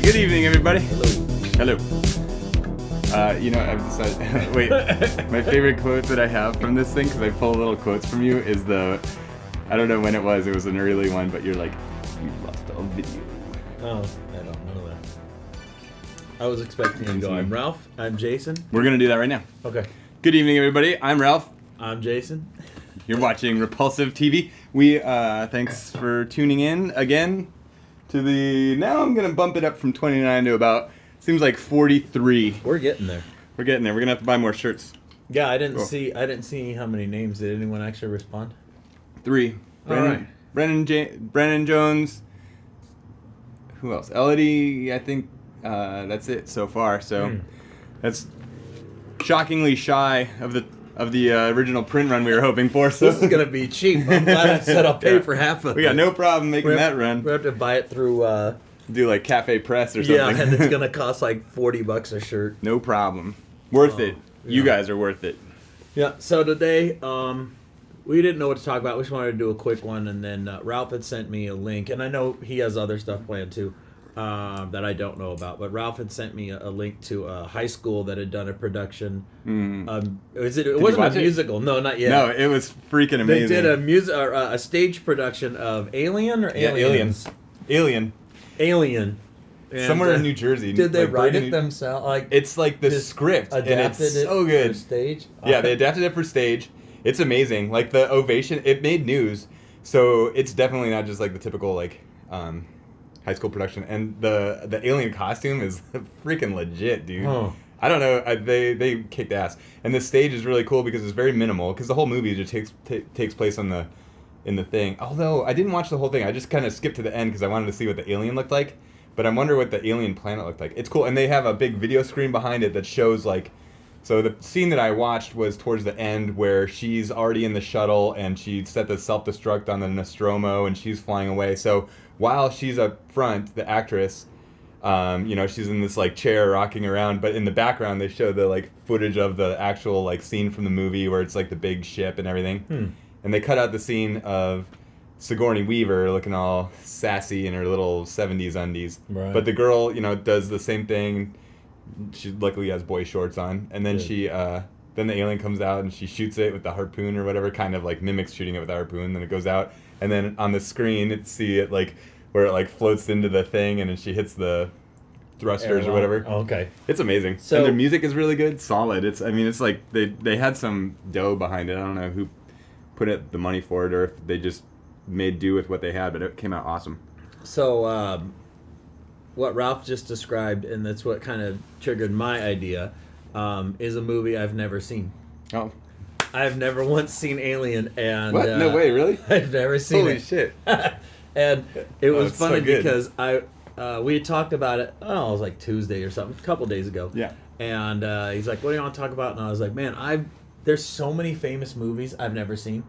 Good evening, everybody. Hello. I've decided. Wait, my favorite quote that I have from this thing, because I pull little quotes from you, is I don't know when it was an early one, but you're like, "You've lost all video." Oh, I don't know that. I was expecting you to go, I'm Ralph, I'm Jason. We're going to do that right now. Okay. Good evening, everybody. I'm Ralph. I'm Jason. You're watching Repulsive TV. Thanks for tuning in again to now I'm going to bump it up from 29 to about, seems like 43. We're getting there. We're getting there. We're going to have to buy more shirts. Yeah, I didn't see how many names. Did anyone actually respond? 3. Brennan Jones. Who else? Elodie, I think that's it so far. So that's shockingly shy of the original print run we were hoping for. So this is gonna be cheap. I'm glad I said I'll pay for half of it. We got no problem making that run. We have to buy it through. Do like Cafe Press or something. Yeah, and it's gonna cost like $40 a shirt. No problem. Worth it. You guys are worth it. Yeah. So today, we didn't know what to talk about. We just wanted to do a quick one, and then Ralph had sent me a link, and I know he has other stuff planned too that I don't know about. But Ralph had sent me a link to a high school that had done a production. It wasn't a musical. No, not yet. No, it was freaking amazing. They did a stage production of Alien or Aliens? Alien. And, somewhere in New Jersey. Did they write it themselves? It's like the script, and it's so good. For stage? Yeah, they adapted it for stage. It's amazing. Like the ovation, it made news. So it's definitely not just like the typical high school production. And the alien costume is freaking legit, dude. Oh. I don't know. They kicked ass. And the stage is really cool because it's very minimal. Because the whole movie just takes place in the thing. Although I didn't watch the whole thing. I just kind of skipped to the end because I wanted to see what the alien looked like. But I wonder what the alien planet looked like. It's cool. And they have a big video screen behind it that shows like. So the scene that I watched was towards the end where she's already in the shuttle and she set the self-destruct on the Nostromo and she's flying away. So while she's up front, the actress, she's in this like chair rocking around, but in the background they show the like footage of the actual like scene from the movie where it's like the big ship and everything. And they cut out the scene of Sigourney Weaver looking all sassy in her little 70s undies. Right. But the girl, does the same thing. She luckily has boy shorts on, and then then the alien comes out and she shoots it with the harpoon or whatever, kind of like mimics shooting it with the harpoon. Then it goes out, and then on the screen where it like floats into the thing, and then she hits the thrusters or whatever. Oh, okay, it's amazing. So and their music is really good, solid. It's like they had some dough behind it. I don't know who put the money for it or if they just made do with what they had, but it came out awesome. So. What Ralph just described, and that's what kind of triggered my idea, is a movie I've never seen. Oh. I've never once seen Alien, and... What? No way, really? I've never seen Holy shit. And it was funny so because we had talked about it, it was like Tuesday or something, a couple days ago. Yeah. And he's like, what do you want to talk about? And I was like, man, there's so many famous movies I've never seen.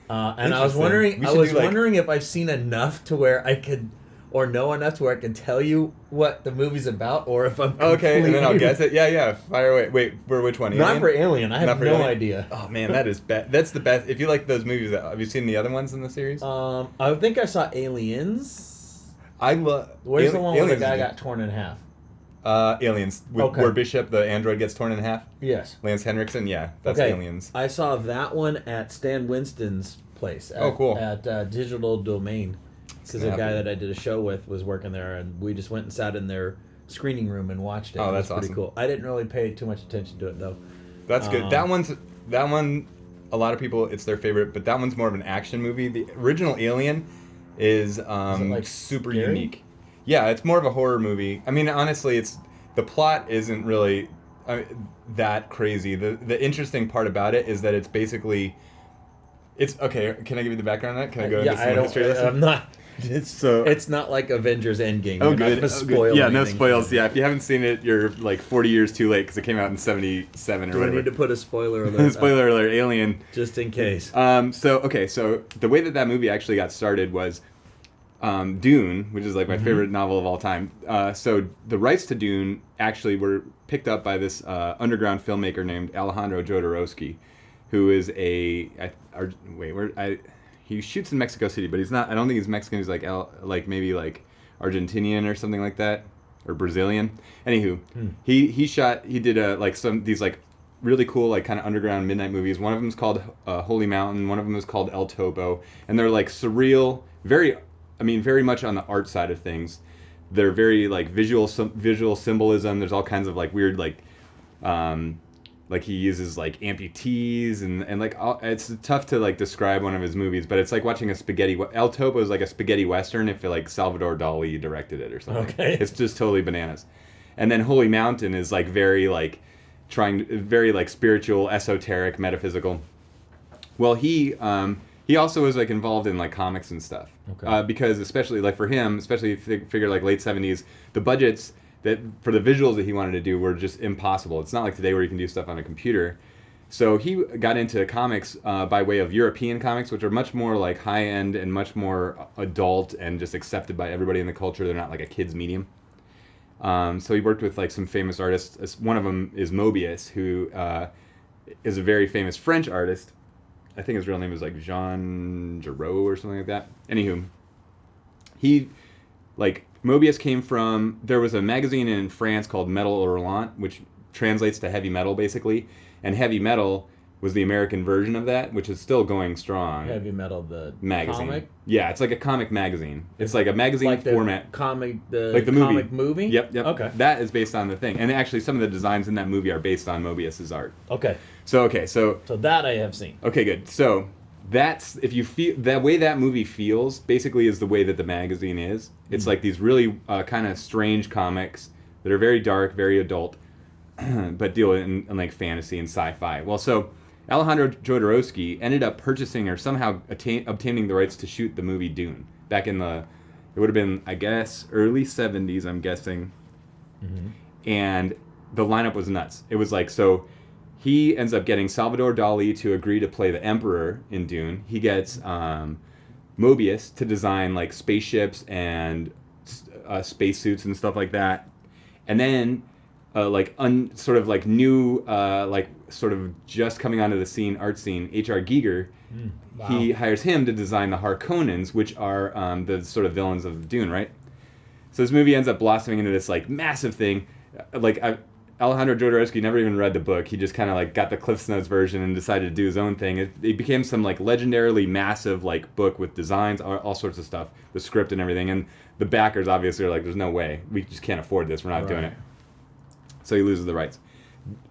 And I was wondering if I've seen enough to where I could... or know enough to where I can tell you what the movie's about, or if I'm okay, and then I'll guess it. Yeah, fire away. Wait, for which one? Not for Alien. I have no idea. Oh man, that is that's the best. If you like those movies, have you seen the other ones in the series? I think I saw Aliens. Where's the one where the guy got torn in half? Aliens, where Bishop the android gets torn in half. Yes. Lance Henriksen. Yeah, that's Aliens. I saw that one at Stan Winston's place. Cool. At Digital Domain. Because the guy that I did a show with was working there, and we just went and sat in their screening room and watched it. Oh, that's pretty awesome. Cool. I didn't really pay too much attention to it though. That's good. That one, a lot of people it's their favorite, but that one's more of an action movie. The original Alien is like super scary? unique. Yeah, it's more of a horror movie. I mean, honestly, the plot isn't really that crazy. The interesting part about it is that it's basically. It's okay. Can I give you the background on that? Can I go into some history lesson? I'm not. It's not like Avengers Endgame. Oh, good. Yeah, no anything. spoils. Yeah, if you haven't seen it, you're like 40 years too late because it came out in 77 or whatever. We need to put a spoiler alert. Spoiler alert, Alien. Just in case. So the way that movie actually got started was Dune, which is like my favorite novel of all time. So the rights to Dune actually were picked up by this underground filmmaker named Alejandro Jodorowsky, who is he shoots in Mexico City, but he's not. I don't think he's Mexican. He's maybe Argentinian or something like that. or Brazilian. Anywho, he did these like really cool like kind of underground midnight movies. One of them is called Holy Mountain. One of them is called El Topo, and they're like surreal, very much on the art side of things. They're very like visual symbolism. There's all kinds of like weird like he uses like amputees and like it's tough to like describe one of his movies, but it's like watching a spaghetti. El Topo is like a spaghetti western if like Salvador Dali directed it or something. Okay. It's just totally bananas. And then Holy Mountain is like very like very like spiritual, esoteric, metaphysical. Well, he also was like involved in like comics and stuff. Okay. Because especially like for him, especially if you figure like late 70s, the budgets that for the visuals that he wanted to do were just impossible. It's not like today where you can do stuff on a computer. So he got into comics by way of European comics, which are much more like high end and much more adult and just accepted by everybody in the culture. They're not like a kid's medium. So he worked with like some famous artists. One of them is Mobius, who is a very famous French artist. I think his real name is like Jean Giraud or something like that. Anywho, Mobius came from, there was a magazine in France called Metal Hurlant, which translates to heavy metal basically, and heavy metal was the American version of that, which is still going strong. Heavy Metal, the magazine. comic? Yeah, it's like a comic magazine. It's like a magazine like format. The movie. comic movie? Yep. Okay. That is based on the thing. And actually some of the designs in that movie are based on Mobius's art. Okay. So that I have seen. Okay, good. So that's, if you feel that way that movie feels basically is the way that the magazine is. It's like these really kind of strange comics that are very dark, very adult, but deal in like fantasy and sci-fi. Well, so Alejandro Jodorowsky ended up purchasing or somehow obtaining the rights to shoot the movie Dune back in it would have been, I guess, early 70s, I'm guessing. Mm-hmm. And the lineup was nuts. It was like, so he ends up getting Salvador Dali to agree to play the Emperor in Dune. He gets Mobius to design like spaceships and spacesuits and stuff like that. And then sort of like new, sort of just coming onto the scene, art scene, H.R. Giger, wow. He hires him to design the Harkonnens, which are the sort of villains of Dune, right? So this movie ends up blossoming into this like massive thing. Alejandro Jodorowsky never even read the book. He just kind of like got the Cliff's Notes version and decided to do his own thing. It became some like legendarily massive like book with designs, all sorts of stuff, the script and everything. And the backers obviously are like, there's no way. We just can't afford this. We're not doing it. So he loses the rights.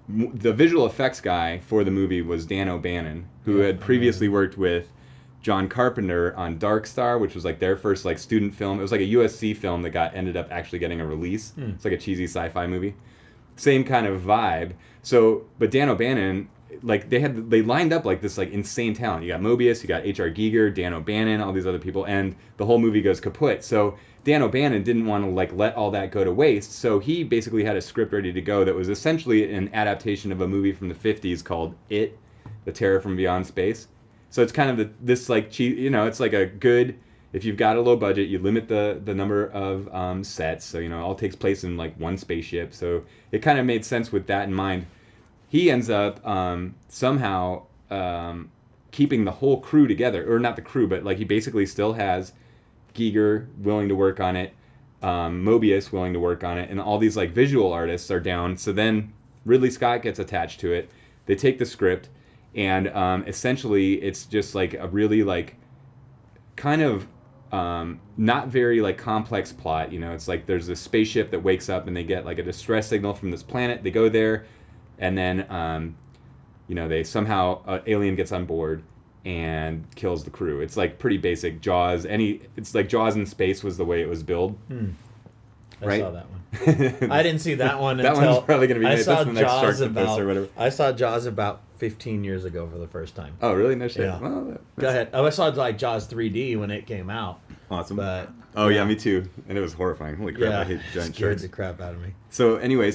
The visual effects guy for the movie was Dan O'Bannon, who had previously worked with John Carpenter on Dark Star, which was like their first like student film. It was like a USC film that ended up actually getting a release. It's like a cheesy sci-fi movie. Same kind of vibe. So, but Dan O'Bannon, like they lined up like this like insane talent. You got Mobius, you got H.R. Giger, Dan O'Bannon, all these other people, and the whole movie goes kaput. So Dan O'Bannon didn't want to like let all that go to waste. So he basically had a script ready to go that was essentially an adaptation of a movie from the 50s called It, The Terror from Beyond Space. So it's kind of this like it's like a good, if you've got a low budget, you limit the number of sets. So, it all takes place in like one spaceship. So it kind of made sense with that in mind. He ends up somehow keeping the whole crew together, or not the crew, but like he basically still has Giger willing to work on it, Mobius willing to work on it, and all these like visual artists are down. So then Ridley Scott gets attached to it. They take the script, and essentially it's just like a really like kind of not very like complex plot. It's like there's this spaceship that wakes up and they get like a distress signal from this planet. They go there, and then they somehow alien gets on board and kills the crew. It's like pretty basic Jaws. It's like Jaws in space was the way it was billed. I saw that one. I didn't see that one that until one's probably going to be I made. saw That's the next Jaws Sharktopus or whatever. I saw Jaws about 15 years ago for the first time. Oh, really? No shit. Yeah. Well, Go ahead. I saw like Jaws 3D when it came out. Awesome. But yeah, me too. And it was horrifying. Holy crap! I hate giant scared sharks. the crap out of me. So anyway,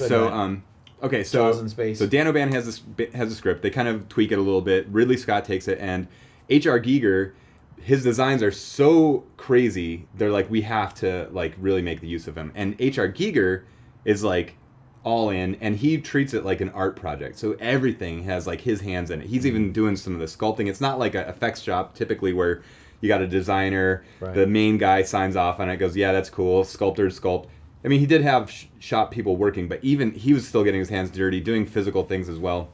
okay, so Jaws in space. So Dan O'Bannon has a script. They kind of tweak it a little bit. Ridley Scott takes it, and H.R. Giger, his designs are so crazy. They're like, we have to like really make the use of him. And H.R. Giger is like all in, and he treats it like an art project. So everything has like his hands in it. He's even doing some of the sculpting. It's not like an effects shop typically where you got a designer, the main guy signs off on it, goes, yeah, that's cool, sculptors sculpt. I mean, he did have shop people working, but even he was still getting his hands dirty, doing physical things as well.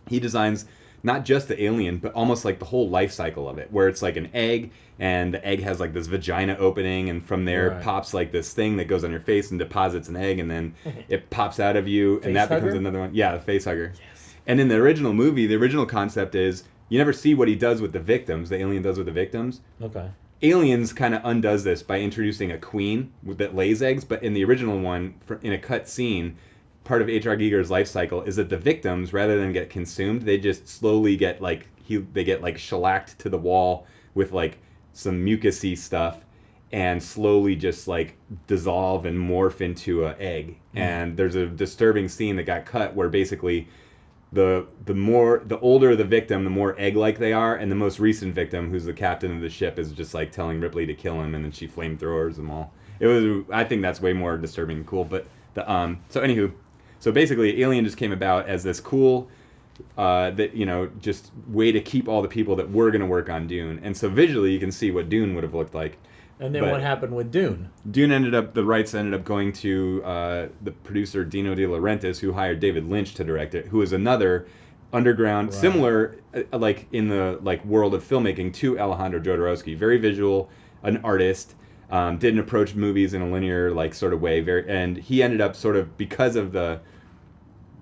He designs not just the alien, but almost like the whole life cycle of it, where it's like an egg, and the egg has like this vagina opening, and from there pops like this thing that goes on your face and deposits an egg, and then it pops out of you, and that becomes another one. Yeah, the face hugger. Yes. And in the original movie, the original concept is you never see what he does with the victims, the alien does with the victims. Okay. Aliens kind of undoes this by introducing a queen that lays eggs, but in the original one, in a cut scene, part of H.R. Giger's life cycle is that the victims, rather than get consumed, they just slowly get like they get like shellacked to the wall with like some mucusy stuff, and slowly just like dissolve and morph into an egg. And there's a disturbing scene that got cut where basically the older the victim, the more egg-like they are, and the most recent victim, who's the captain of the ship, is just like telling Ripley to kill him, and then she flamethrowers them all. I think that's way more disturbing and cool. But so basically, Alien just came about as this cool, just way to keep all the people that were going to work on Dune. And so visually, you can see what Dune would have looked like. And then what happened with Dune? The rights ended up going to the producer Dino De Laurentiis, who hired David Lynch to direct it, who is another underground, similar, like in the world of filmmaking to Alejandro Jodorowsky. Very visual, an artist. Didn't approach movies in a linear sort of way. And he ended up sort of, because of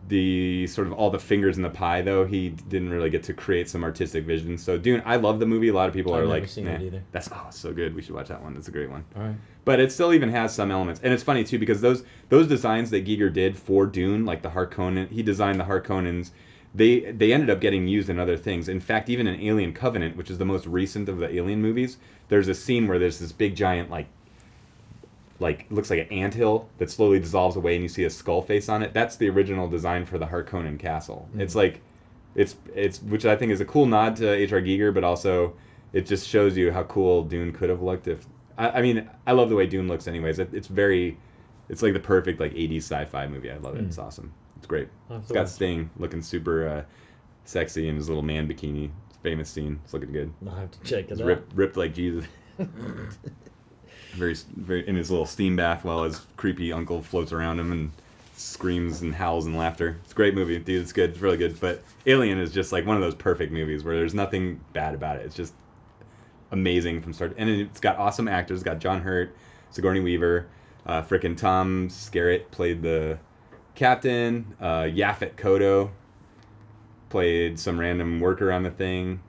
the sort of all the fingers in the pie, though, he didn't really get to create some artistic vision. So Dune, I love the movie. A lot of people are like, seen it either. That's it's so good. We should watch that one. That's a great one. All right. But it still even has some elements, and it's funny too because those designs that Giger did for Dune, like the Harkonnen, he designed the Harkonnens. They ended up getting used in other things. In fact, even in Alien Covenant, which is the most recent of the Alien movies, there's a scene where there's this big giant looks like an anthill that slowly dissolves away, and you see a skull face on it. That's the original design for the Harkonnen castle. Mm. It's which I think is a cool nod to H.R. Giger, but also it just shows you how cool Dune could have looked if. I mean, I love the way Dune looks, anyways. It's like the perfect 80s sci-fi movie. I love it. It's awesome. It's great. It's got Sting looking super sexy in his little man bikini. It's a famous scene. It's looking good. I'll have to check it out. Ripped like Jesus. Very, very in his little steam bath while his creepy uncle floats around him and screams and howls in laughter. It's a great movie, dude. It's good. It's really good. But Alien is just one of those perfect movies where there's nothing bad about it. It's just amazing from start. And it's got awesome actors. It's got John Hurt, Sigourney Weaver, frickin' Tom Skerritt played the captain. Yaphet Kotto played some random worker on the thing.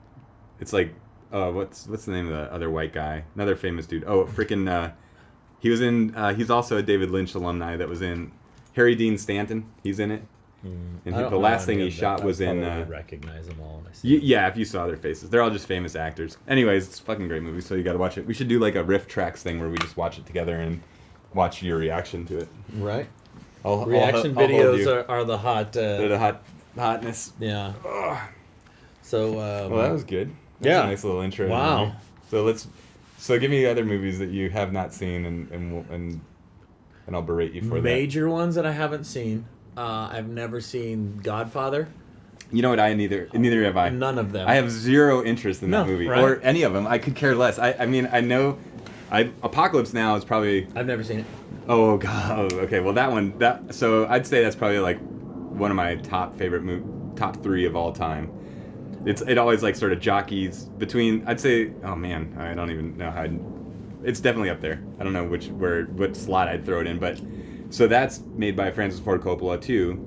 It's what's the name of the other white guy? Another famous dude. Oh, freaking! He was in. He's also a David Lynch alumni that was in Harry Dean Stanton. He's in it. And the last thing he shot was in. I recognize them all. When I see them. Yeah, if you saw their faces, they're all just famous actors. Anyways, it's a fucking great movie, so you got to watch it. We should do a riff tracks thing where we just watch it together and watch your reaction to it. Right. Reaction videos are the hot. They're the hotness. Yeah. Ugh. So. Well, that was good. That's a nice little intro. Wow. So give me the other movies that you have not seen, and I'll berate you for Major ones that I haven't seen. I've never seen Godfather. You know what? Neither have I. None of them. I have zero interest in that movie or any of them. I could care less. I mean, I know. Apocalypse Now is probably. I've never seen it. Oh God. Okay. Well, that one. So I'd say that's probably one of my top 3 of all time. It always sort of jockeys between. I'd say. Oh man, I don't even know how. It's definitely up there. I don't know what slot I'd throw it in, but so that's made by Francis Ford Coppola too.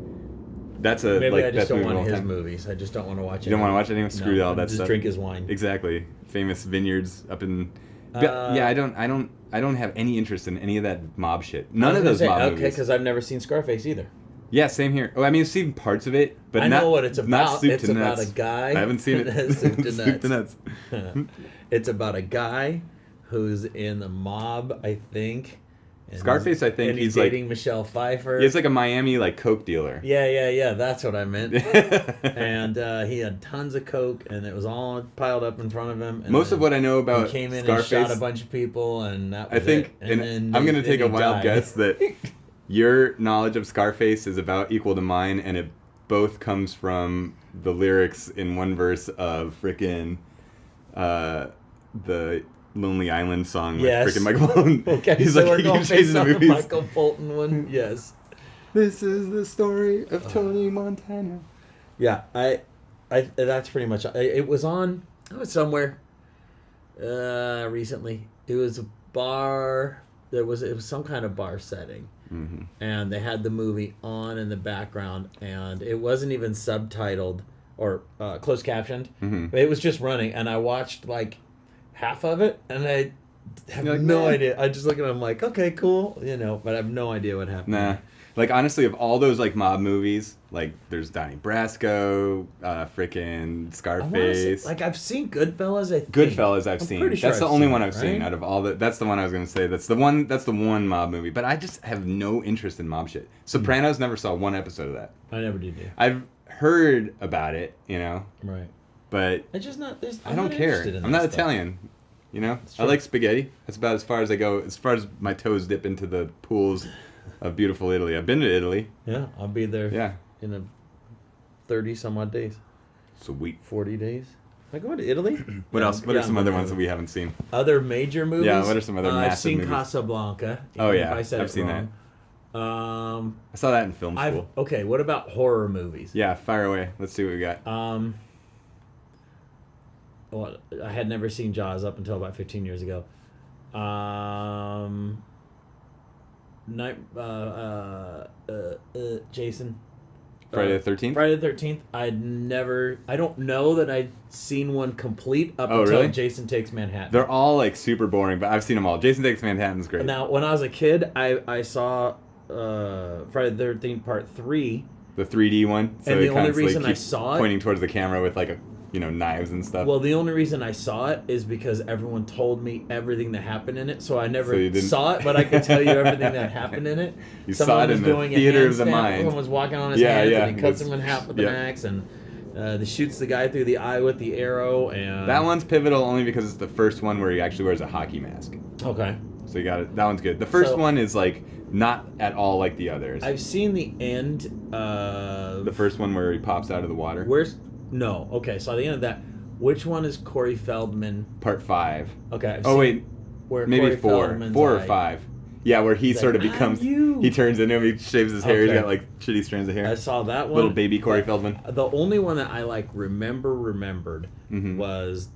That's a maybe I just best don't want his time. movies. I just don't want to watch it. You don't want to watch anything. Screw all that just stuff. Drink his wine. Exactly. Famous vineyards up in. Yeah, I don't have any interest in any of that mob shit. None of those mob movies. Okay, because I've never seen Scarface either. Yeah, same here. Oh, I mean, I've seen parts of it, but I know what it's about. Not soup it's to about nuts. A guy. I haven't seen it. Soup to nuts. It's about a guy who's in the mob, I think. Scarface, I think, and he's dating Michelle Pfeiffer. He's like a Miami coke dealer. Yeah. That's what I meant. And he had tons of coke, and it was all piled up in front of him. And most of what I know about he came in Scarface, and shot a bunch of people, and that was I think, it. And I'm going to take a wild guess that your knowledge of Scarface is about equal to mine, and it both comes from the lyrics in one verse of frickin' the Lonely Island song Yes. with freaking Michael Bolton. Okay, He's so like, we're he going keeps chasing based the on the movies. Michael Bolton one. Yes. This is the story of Tony Montana. Yeah, I that's pretty much it. Was on. I was somewhere recently. It was a bar. It was some kind of bar setting, and they had the movie on in the background, and it wasn't even subtitled or closed captioned. It was just running, and I watched like half of it, and I have You're like, no "Man." idea. I just look at it, I'm like, okay, cool, but I have no idea what happened. Nah. Like, honestly, of all those, like, mob movies, like, there's Donnie Brasco, frickin' Scarface. Like, I've seen Goodfellas, I think. Goodfellas I've seen. pretty sure That's the I've only seen one it, I've seen right? out of all the... That's the one I was going to say. That's the one mob movie. But I just have no interest in mob shit. Sopranos, never saw one episode of that. I never did either. I've heard about it, Right. but It's just not... I don't care. I'm not Italian, I true. like spaghetti. That's about as far as I go. As far as my toes dip into the pools of beautiful Italy. I've been to Italy. Yeah, I'll be there Yeah. in a 30 some odd days. Sweet. 40 days. Am I going to Italy? What else? What are some I'm other going ones to that we haven't seen? Other major movies? Yeah, what are some other I've massive seen movies? Casablanca. Oh, even yeah, if I said I've it seen wrong. I saw that in film I've school. Okay, what about horror movies? Yeah, fire away. Let's see what we got. Well, I had never seen Jaws up until about 15 years ago. Jason. Friday the 13th? Friday the 13th. I don't know that I'd seen one complete up Oh, until really? Jason Takes Manhattan. They're all like super boring, but I've seen them all. Jason Takes Manhattan's great. Now, when I was a kid, I saw Friday the 13th Part 3. The 3D one. So And it the only constantly reason I keeps saw it- pointing towards the camera with like knives and stuff. Well, the only reason I saw it is because everyone told me everything that happened in it, so I never So you didn't- saw it, but I could tell you everything that happened in it. You Someone saw it was in the doing a theater of the handstand, mind. Someone was walking on his Yeah, hands, yeah, and he cuts it's- him in half with an yeah. axe, and he shoots the guy through the eye with the arrow, and... That one's pivotal only because it's the first one where he actually wears a hockey mask. Okay. So you got it. That one's good. The first So- one is like not at all like the others. I've seen the end of... The first one where he pops out of the water. Where's... No, okay, so at the end of that, which one is Corey Feldman? Part 5. Okay, I've Oh seen wait, where maybe Corey 4. Feldman's 4 or like- 5. Yeah, where he He's sort like, of becomes. "I'm you." He turns into him. He shaves his hair. He's Okay. got like shitty strands of hair. I saw that one. Little baby Corey But Feldman. The only one that I remembered Mhm. was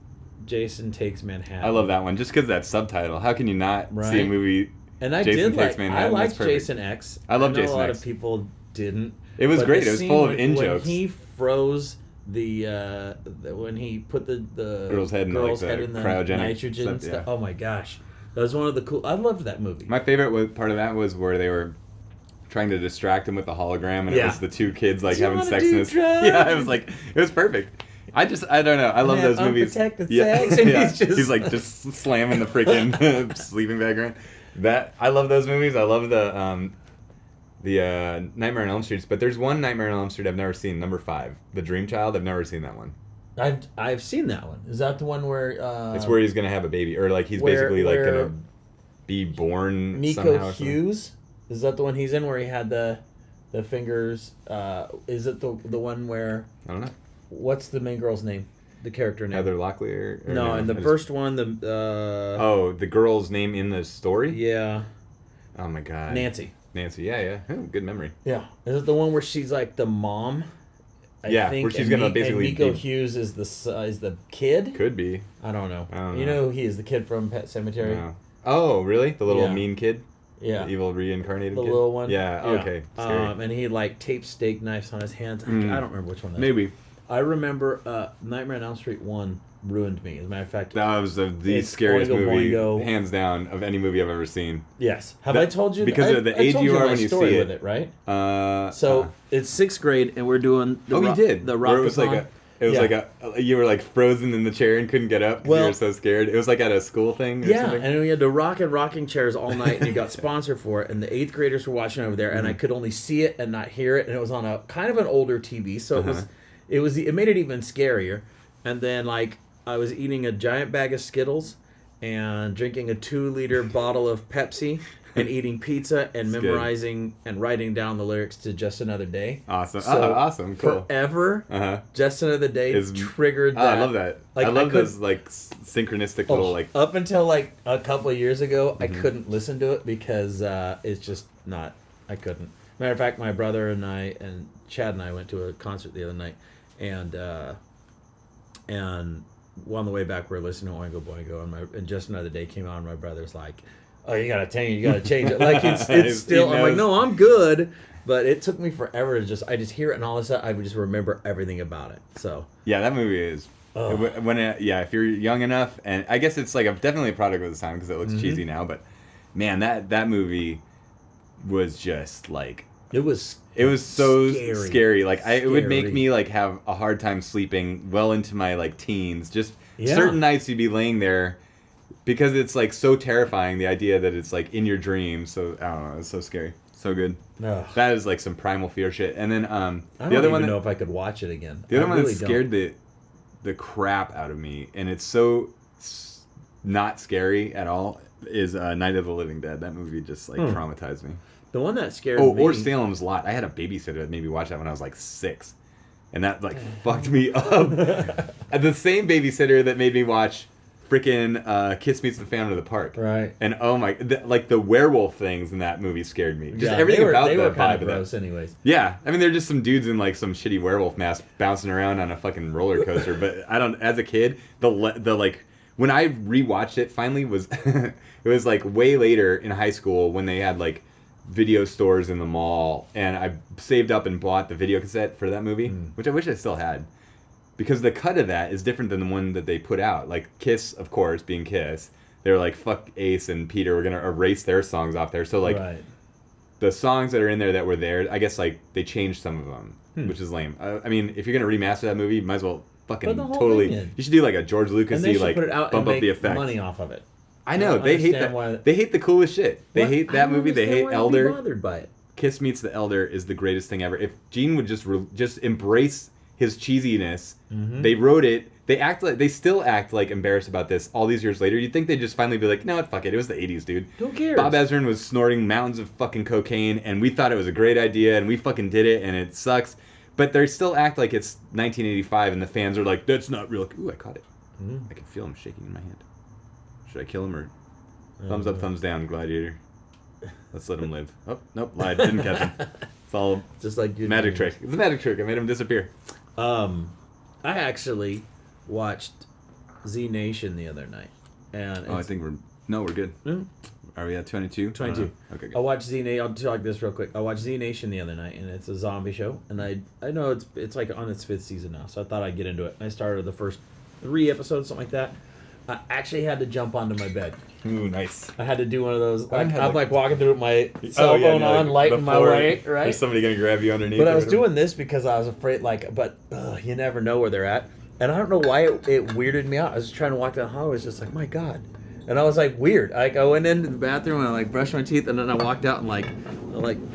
Jason Takes Manhattan. I love that one just because that subtitle. How can you not see a Right. movie? And I Jason did Takes like. I Manhattan, liked that's perfect. Jason X. I love know Jason a lot X. of people didn't. It was but great. the It was scene full of when, in-jokes. When he froze when he put the Girl's head in, girl's like, head the in the cryogenic nitrogen stuff, stuff. yeah. Oh my gosh, that was one of the cool. I loved that movie. My favorite part of that was where they were trying to distract him with the hologram, and it Yeah. was the two kids like Do you having wanna sex do in his. drugs? Yeah, it was perfect. I don't know. I love have those movies. unprotected Yeah, sex, and yeah. he's just- he's like just slamming the freaking sleeping bag around. I love those movies. I love the Nightmare on Elm Street. But there's one Nightmare on Elm Street I've never seen. Number 5, The Dream Child. I've never seen that one. I've seen that one. Is that the one where It's where he's gonna have a baby, or like he's where- basically like where gonna be born Nico somehow. or something. Hughes? Is that the one he's in where he had the fingers? Is it the one where I don't know. what's the main girl's name? The character name? Heather Locklear. Or No, in the I just- first one, the the girl's name in the story? yeah, Oh my god. Nancy. Nancy, yeah. Oh, good memory. Yeah, is it the one where she's like the mom? Yeah, where she's and gonna and basically Nico be- Hughes is the kid. Could be. I don't know. I don't You know. know who he is, the kid from Pet Sematary. No. Oh, really? The little Yeah. mean kid? Yeah, The evil reincarnated the kid? little one. Yeah, okay. Scary. And he like taped steak knives on his hands. Mm. I don't remember which one that is. Maybe. I remember Nightmare on Elm Street 1 ruined me. As a matter of fact, That was the It's scariest Oingo movie, Boingo. hands down, of any movie I've ever seen. yes. Have That- I told you? because I, of the I age told you are my when you story see with it. right? Uh, So it's 6th grade, and we're doing the we did. the Where it was like rockathon. it was Yeah. like you were like frozen in the chair and couldn't get up because you Well- were so scared. It was like at a school thing or Yeah, something. and we had to rock in rocking chairs all night, and you got sponsored for it. And the 8th graders were watching over there, and Mm-hmm. I could only see it and not hear it. And it was on a kind of an older TV, so it made it even scarier. And then like I was eating a giant bag of Skittles, and drinking a 2-liter bottle of Pepsi and eating pizza and That's memorizing and writing down the lyrics to Just Another Day. Awesome. So Awesome. Cool. Forever, Just Another Day triggered that. I love that. Like, I love those like synchronistic little like. Up until like a couple of years ago, I couldn't listen to it because it's just not. I couldn't. Matter of fact, my brother and I and Chad and I went to a concert the other night, and on the way back we were listening to Oingo Boingo, and Just Another Day came on. And my brother's like, "Oh, you gotta change it." Like it's still. I'm like, "No, I'm good." But it took me forever to I just hear it, and all of a sudden I would just remember everything about it. So yeah, that movie is. If you're young enough, and I guess it's like definitely a product of the time because it looks cheesy now, but man, that movie was just like it was so scary. Like it would make me like have a hard time sleeping well into my like teens. Just certain nights you'd be laying there because it's like so terrifying, the idea that it's like in your dreams. So I don't know, it's so scary. So good. Ugh. That is like some primal fear shit. And then the other one, I don't even know if I could watch it again. The other one that scared the crap out of me, and it's so not scary at all, is Night of the Living Dead. That movie just like traumatized me. The one that scared me. Or Salem's Lot. I had a babysitter that made me watch that when I was like 6, and that like fucked me up. The same babysitter that made me watch freaking Kiss Meets the Phantom of the Park. Right. And oh my, like the werewolf things in that movie scared me. Just everything about that vibe. They were kind of gross anyways. Yeah. I mean, they're just some dudes in like some shitty werewolf mask bouncing around on a fucking roller coaster. But as a kid, the like, when I rewatched it finally was, it was like way later in high school when they had like video stores in the mall. And I saved up and bought the video cassette for that movie, which I wish I still had. Because the cut of that is different than the one that they put out. Like Kiss, of course, being Kiss, they're like, fuck Ace and Peter, we're going to erase their songs off there. So like the songs that are in there that were there, I guess like they changed some of them, which is lame. I mean, if you're going to remaster that movie, you might as well fucking totally. You should do like a George Lucas-y, like put it out bump and up the effects. Money off of it. I know, they hate that. They hate the coolest shit. They hate that movie. They hate Elder. Bothered by it. Kiss Meets the Elder is the greatest thing ever. If Gene would just embrace his cheesiness, they wrote it. They still act like embarrassed about this all these years later. You'd think they'd just finally be like, no, fuck it. It was the 80s, dude. Who cares? Bob Ezrin was snorting mountains of fucking cocaine, and we thought it was a great idea, and we fucking did it, and it sucks. But they still act like it's 1985, and the fans are like, that's not real. Ooh, I caught it. I can feel him shaking in my hand. Should I kill him or thumbs up, thumbs down, Gladiator? Let's let him live. Oh, nope, lied. Didn't catch him. It's all just like your magic trick. It's a magic trick. I made him disappear. I actually watched Z Nation the other night, and I think we're good. Mm-hmm. Are we at 22? 22. Okay, good. I watched Z Nation. I'll talk this real quick. I watched Z Nation the other night, and it's a zombie show, and I know it's like on its 5th season now, so I thought I'd get into it. I started the first 3 episodes, something like that. I actually had to jump onto my bed. Ooh, nice. I had to do one of those. I'm like walking through with my cell phone on, like lighting my way, right? There's somebody going to grab you underneath. But I was doing this because I was afraid, you never know where they're at. And I don't know why it weirded me out. I was just trying to walk down the hallway. I was just like, my God. And I was like, weird. Like, I went into the bathroom and I like brushed my teeth, and then I walked out and I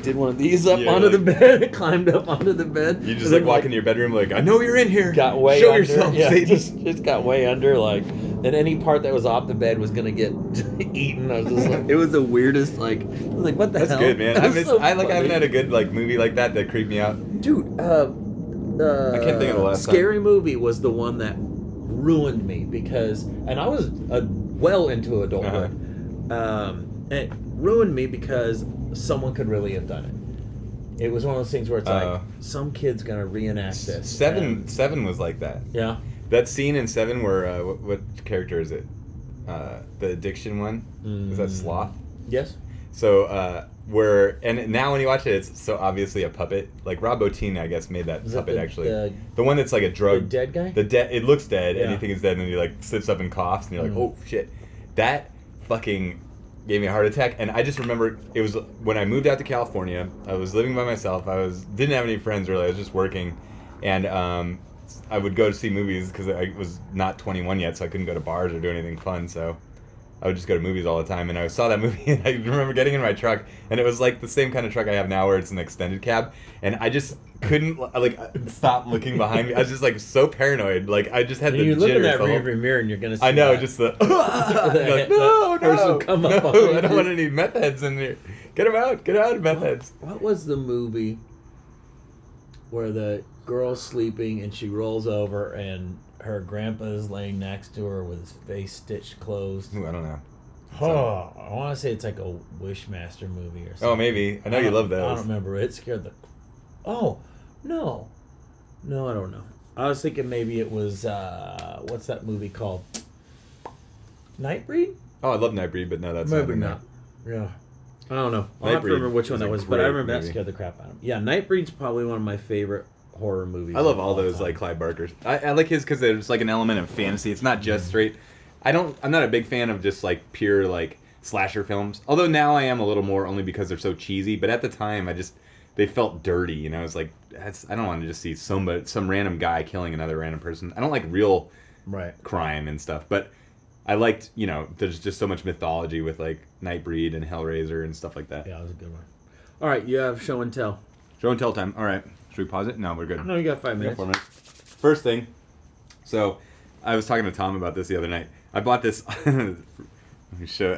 did one of these up onto the bed, climbed up onto the bed. You just like walk into your bedroom like, I know you're in here. Got way Show under. yourself, Yeah, Satan. just got way under, like, and any part that was off the bed was gonna get eaten. I was just like, it was the weirdest, like, I was like, what the hell? That's good, man. I haven't had a good like movie like that creeped me out. Dude, I can't think of the last Scary Movie was the one that ruined me because, and I was well into adulthood. And it ruined me because someone could really have done it. It was one of those things where it's like, some kid's gonna reenact this. Seven was like that. Yeah. That scene in 7 where what character is it? The addiction one? Is that Sloth? Yes. So and now when you watch it, it's so obviously a puppet. Like Rob Bottin, I guess, made that puppet actually. The one that's like a drug. The dead guy. It looks dead, and you think it's dead, and then he like sits up and coughs, and you're like, oh shit, that fucking gave me a heart attack. And I just remember it was when I moved out to California. I was living by myself. Didn't have any friends really. I was just working, and I would go to see movies because I was not 21 yet, so I couldn't go to bars or do anything fun. So I would just go to movies all the time, and I saw that movie, and I remember getting in my truck, and it was like the same kind of truck I have now, where it's an extended cab, and I just couldn't like stop looking behind me. I was just like so paranoid, like I just had the you look in jitters. that rearview mirror, and you're gonna see I know, that. just the like, no, person come up no, behind I don't you. want any meth heads in here. Get out, meth heads. What was the movie where the girl's sleeping and she rolls over and her grandpa is laying next to her with his face stitched closed? Ooh, I don't know. Oh, I want to say it's like a Wishmaster movie or something. Oh, maybe. I know you love those. I don't remember. It scared the... Oh, no. No, I don't know. I was thinking maybe it was... what's that movie called? Nightbreed? Oh, I love Nightbreed, but no, that's Maybe not. not. Yeah. I don't know. I'll have to Nightbreed remember which one is that a was, but I great remember that movie. scared the crap out of me. Yeah, Nightbreed's probably one of my favorite horror movies. I love of all those time. like Clive Barkers. I like his because there's like an element of fantasy. It's not just straight. I'm not a big fan of just like pure like slasher films. Although now I am a little more, only because they're so cheesy. But at the time, they felt dirty. You know, it's like I don't want to just see some random guy killing another random person. I don't like real crime and stuff. But I liked, there's just so much mythology with like Nightbreed and Hellraiser and stuff like that. Yeah, that was a good one. All right, you have show and tell. Show and tell time. All right. Should we pause it? No, we're good. No, you got 5 We got minutes. 4 minutes. First thing. So, I was talking to Tom about this the other night. I bought this. I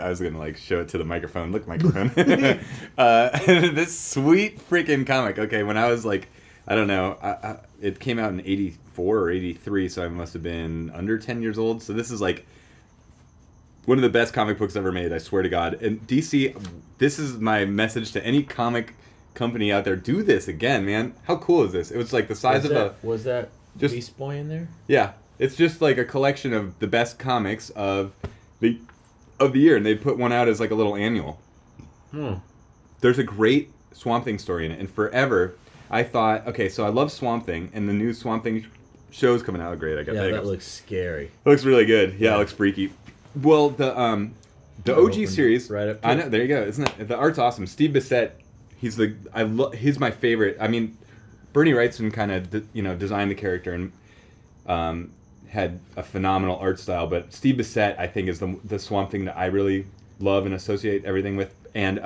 was gonna show it to the microphone. Look, microphone. This sweet freaking comic. Okay, when I was I don't know. It came out in '84 or '83, so I must have been under 10 years old. So this is one of the best comic books ever made. I swear to God. And DC, this is my message to any comic company out there. Do this again, man. How cool is this? It was like the size Was that just- Beast Boy in there? Yeah, it's just like a collection of the best comics of the year, and they put one out as like a little annual. There's a great Swamp Thing story in it, and forever I thought, okay, so I love Swamp Thing, and the new Swamp Thing show's coming out. Great, I got Yeah, that looks scary. It looks really good. Yeah, it looks freaky. Well, the OG series, right up to I know. There you go. Isn't it? The art's awesome. Steve Bissette, he's my favorite. I mean, Bernie Wrightson kind of designed the character and had a phenomenal art style, but Steve Bissette I think is the Swamp Thing that I really love and associate everything with. And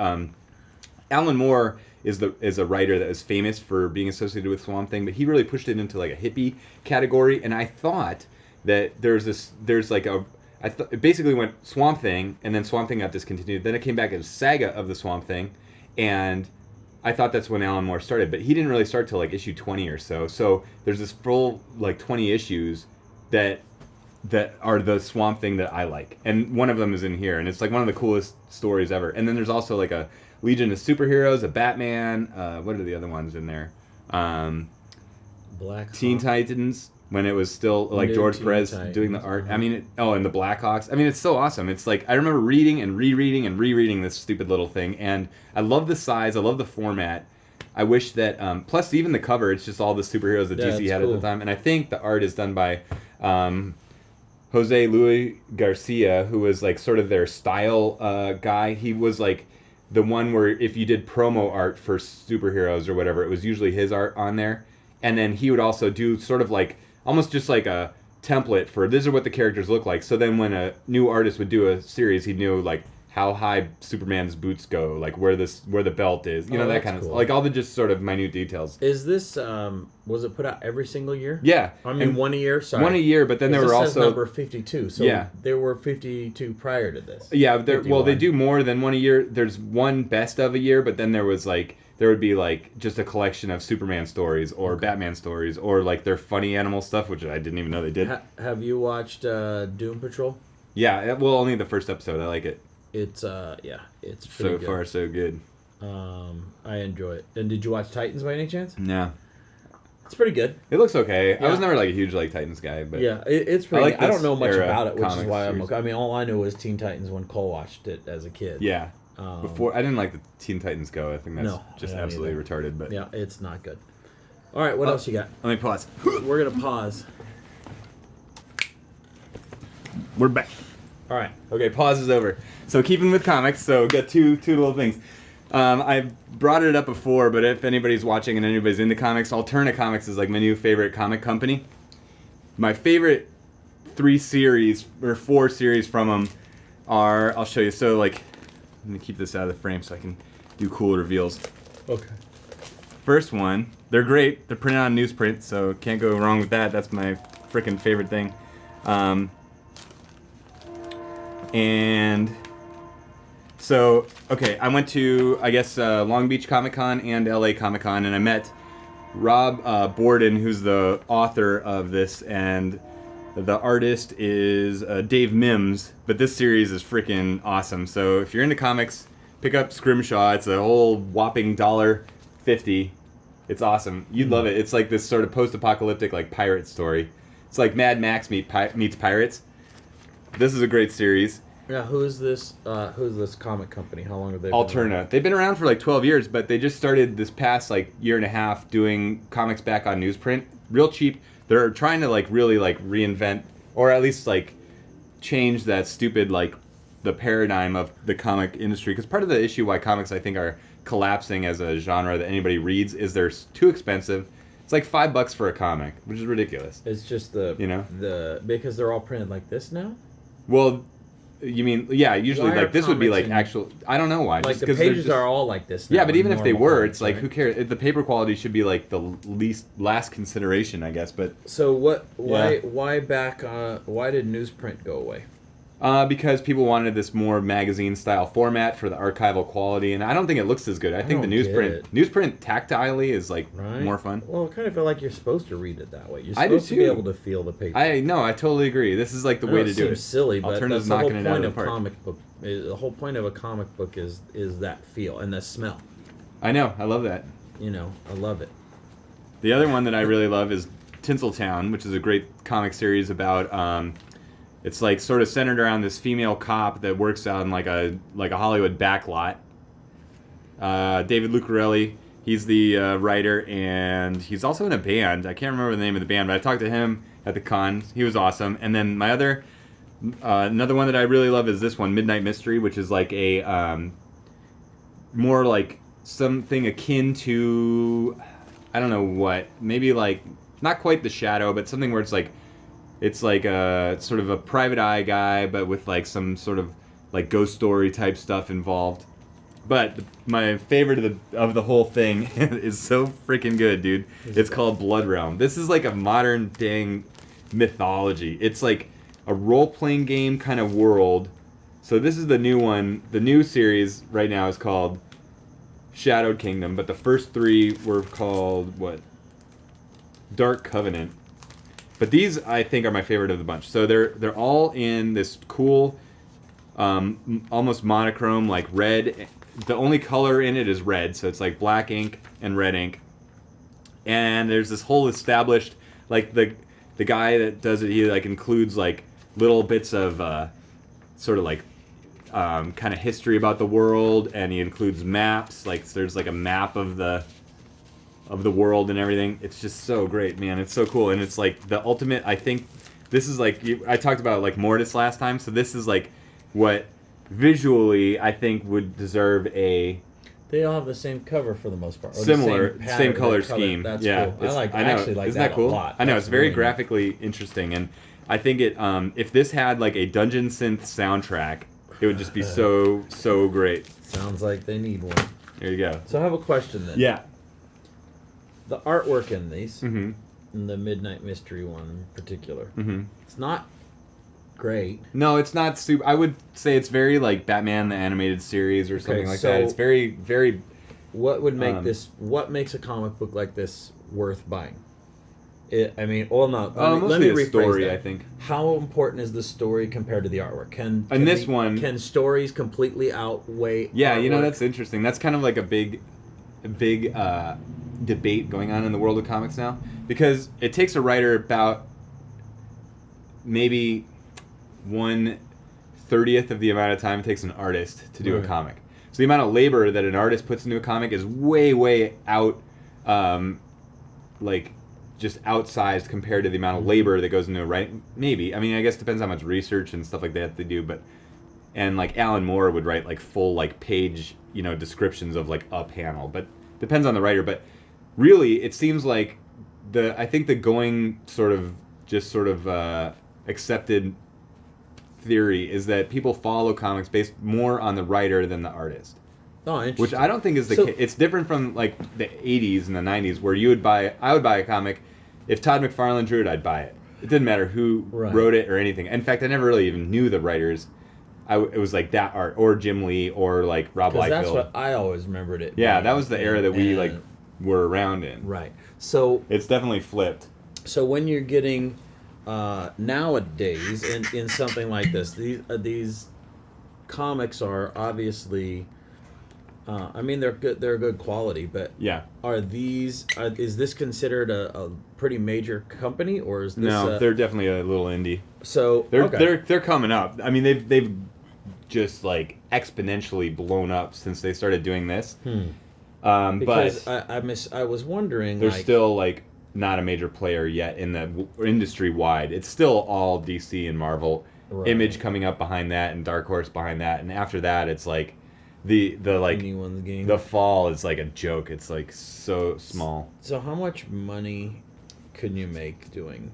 Alan Moore is a writer that is famous for being associated with Swamp Thing, but he really pushed it into like a hippie category. And I thought that it basically went Swamp Thing, and then Swamp Thing got discontinued. Then it came back as Saga of the Swamp Thing, and I thought that's when Alan Moore started. But he didn't really start till issue 20 or so. So there's this full 20 issues that are the Swamp Thing that I like, and one of them is in here, and it's one of the coolest stories ever. And then there's also a Legion of Superheroes, a Batman. What are the other ones in there? Black Teen Titans. When it was still George Perez doing the art. I mean, and the Blackhawks. I mean, it's so awesome. It's I remember reading and rereading this stupid little thing, and I love the size. I love the format. I wish that, plus even the cover, it's just all the superheroes that DC had at the time. And I think the art is done by Jose Luis Garcia, who was sort of their style guy. He was the one where if you did promo art for superheroes or whatever, it was usually his art on there. And then he would also do sort of almost just a template for this is what the characters look like. So then when a new artist would do a series, he knew how high Superman's boots go, where the belt is, that kind of cool. all the just sort of minute details. Is this was it put out every single year? Yeah, I mean and 1 a year. Sorry, 1 a year, but then there were says also number 52. So Yeah. there were 52 prior to this. Yeah, they 51. do more than 1 a year. There's one best of a year, but then there was there would be just a collection of Superman stories or Batman stories or their funny animal stuff, which I didn't even know they did. Have you watched Doom Patrol? Yeah, well, only the first episode. I like it. It's it's So pretty good. far, so good. I enjoy it. And did you watch Titans by any chance? Yeah, It's pretty good. it looks okay. I Yeah. was never a huge Titans guy, but Yeah, it's pretty. I like I don't this know much era about it, which is comics why I'm series. okay. I mean, all I knew was Teen Titans when Cole watched it as a kid. yeah. Um, Before I didn't like the Teen Titans Go. I think that's No, just I don't absolutely either. retarded. But Yeah, it's not good. All right, what else you got? let me pause. We're gonna pause. We're back. All right. Okay, pause is over. So keeping with comics, so we've got two little things. I've brought it up before, but if anybody's watching and anybody's into comics, Alterna Comics is my new favorite comic company. My favorite 4 series from them are, I'll show you. So like, let me keep this out of the frame so I can do cool reveals. Okay. First one, they're great. They're printed on newsprint, so can't go wrong with that. That's my freaking favorite thing. And so, okay, I went to, I guess, Long Beach Comic Con and LA Comic Con, and I met Rob Borden, who's the author of this, and the artist is Dave Mims, but this series is freaking awesome. So if you're into comics, pick up Scrimshaw. It's a whole whopping $1.50. It's awesome. You'd love it. It's like this sort of post-apocalyptic like pirate story. It's like Mad Max meets pirates. This is a great series. Yeah, who's this comic company? How long have they been Alterna. around? They've been around for like 12 years, but they just started this past like year and a half doing comics back on newsprint. Real cheap. They're trying to like really like reinvent, or at least like change that stupid like the paradigm of the comic industry. Because part of the issue why comics I think are collapsing as a genre that anybody reads is they're too expensive. It's like $5 for a comic, which is ridiculous. It's just because they're all printed like this now. Well, you mean, yeah, usually Why like are this would be comics like in- actual, I don't know why. Like just the 'cause they're pages just- are all like this now. Yeah, but even if they normal were, comics, it's like, right? who cares? The paper quality should be like the last consideration, I guess. But So what? Why? Yeah. Why back? Why did newsprint go away? because people wanted this more magazine-style format for the archival quality, and I don't think it looks as good. I think the don't get newsprint tactilely is like Right. more fun. Well, I kind of feel like you're supposed to read it that way. You're I do supposed to be too. able to feel the paper. I totally agree. This is like the I know way to do seems it. silly, but Alternative's that's the whole knocking it out point of of the park. comic book. The whole point of a comic book is that feel and the smell. I know. I love that. You know, I love it. The other one that I really love is Tinseltown, which is a great comic series about. It's like sort of centered around this female cop that works out in like a Hollywood backlot. David Lucarelli, he's the writer, and he's also in a band. I can't remember the name of the band, but I talked to him at the con. He was awesome. And then my another one that I really love is this one, Midnight Mystery, which is like a more like something akin to, I don't know what, maybe like not quite The Shadow, but something where it's like a sort of a private eye guy, but with like some sort of like ghost story type stuff involved. But my favorite of the whole thing is so freaking good, dude. It's called Blood Realm. This is like a modern dang mythology. It's like a role-playing game kind of world. So this is the new one. The new series right now is called Shadowed Kingdom, but the first three were called what? Dark Covenant. But these, I think, are my favorite of the bunch. So they're all in this cool, almost monochrome, like red. The only color in it is red, so it's like black ink and red ink. And there's this whole established, like the guy that does it, he like includes like little bits of sort of like kind of history about the world, and he includes maps. Like there's like a map of the world and everything. It's just so great, man. It's so cool, and it's like the ultimate. I think this is like I talked about like Mortis last time, so this is like what visually I think would deserve a They all have the same cover for the most part. Or the similar pattern, same color that scheme. That's yeah, cool. I know. actually like Isn't that that cool? a lot. I know That's it's very really graphically interesting, and I think it if this had like a dungeon synth soundtrack, it would just be so great. Sounds like they need one. There you go. So I have a question then. Yeah. The artwork in these, Mm-hmm. in the Midnight Mystery one in particular, Mm-hmm. it's not great. No, it's not super. I would say it's very like Batman the Animated Series or something like so- that. It's very, very. What would make Um, this? What makes a comic book like this worth buying? I mean, well, no. Mostly let me the rephrase story, that. I think. How important is the story compared to the artwork? Can this one- can stories completely outweigh? Yeah, you know artwork? that's interesting. That's kind of like a big debate going on in the world of comics now, because it takes a writer about maybe 1/30th of the amount of time it takes an artist to do a Right. comic. So the amount of labor that an artist puts into a comic is way out, like just outsized compared to the amount of labor that goes into it, right? Maybe. I mean, I guess it depends how much research and stuff like that they do, but and like Alan Moore would write like full like page, descriptions of like a panel, but depends on the writer. But really, it seems like I think the going sort of accepted theory is that people follow comics based more on the writer than the artist. Oh, interesting. Which I don't think is the case. It's different from like the 80s and the 90s where I would buy a comic. If Todd McFarlane drew it, I'd buy it. It didn't matter who wrote it or anything. In fact, I never really even knew the writers. It was like that art or Jim Lee or like Rob Liefeld. That's what I always remembered it. Yeah, that was the era that we like were around in. Right. So it's definitely flipped. So when you're getting nowadays in something like this, these comics are obviously, I mean, they're good quality, but yeah, is this considered a pretty major company, or is this? No, they're definitely a little indie. So they're coming up. I mean, they've just like exponentially blown up since they started doing this. Because but I was wondering, they're still like not a major player yet in the industry wide. It's still all DC and Marvel. Right. Image coming up behind that, and Dark Horse behind that, and after that, it's like the like the fall is like a joke. It's like so small. So how much money can you make doing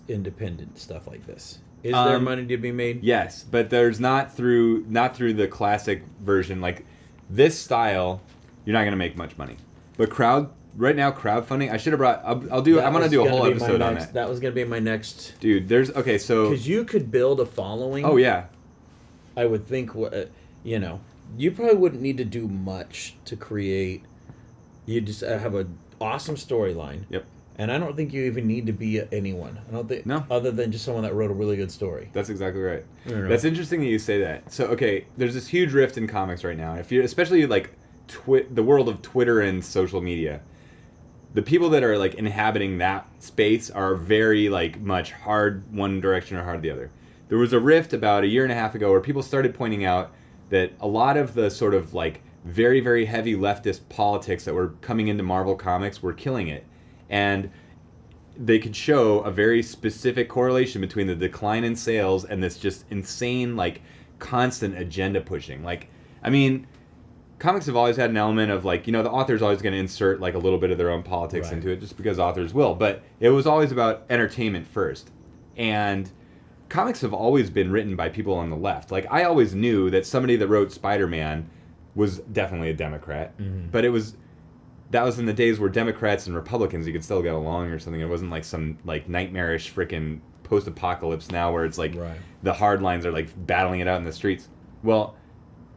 independent stuff like this? Is there money to be made? Yes, but there's not through the classic version. Like this style, you're not going to make much money. But crowdfunding. I should have brought. I'm going to do a whole episode on that. That was going to be my next. Dude, so because you could build a following. Oh yeah. I would think you probably wouldn't need to do much to create. You just have an awesome storyline. Yep. And I don't think you even need to be anyone. I don't think other than just someone that wrote a really good story. That's exactly right. That's interesting that you say that. So there's this huge rift in comics right now. If you're especially like the world of Twitter and social media, the people that are like inhabiting that space are very like much hard one direction or hard the other. There was a rift about a year and a half ago where people started pointing out that a lot of the sort of like very, very heavy leftist politics that were coming into Marvel Comics were killing it. And they could show a very specific correlation between the decline in sales and this just insane, like, constant agenda pushing. Like, I mean, comics have always had an element of, like, the author's always going to insert, like, a little bit of their own politics into it just because authors will. But it was always about entertainment first. And comics have always been written by people on the left. Like, I always knew that somebody that wrote Spider-Man was definitely a Democrat. Mm-hmm. But that was in the days where Democrats and Republicans, you could still get along or something. It wasn't like some like nightmarish freaking post-apocalypse now where it's like the hard lines are like battling it out in the streets. Well,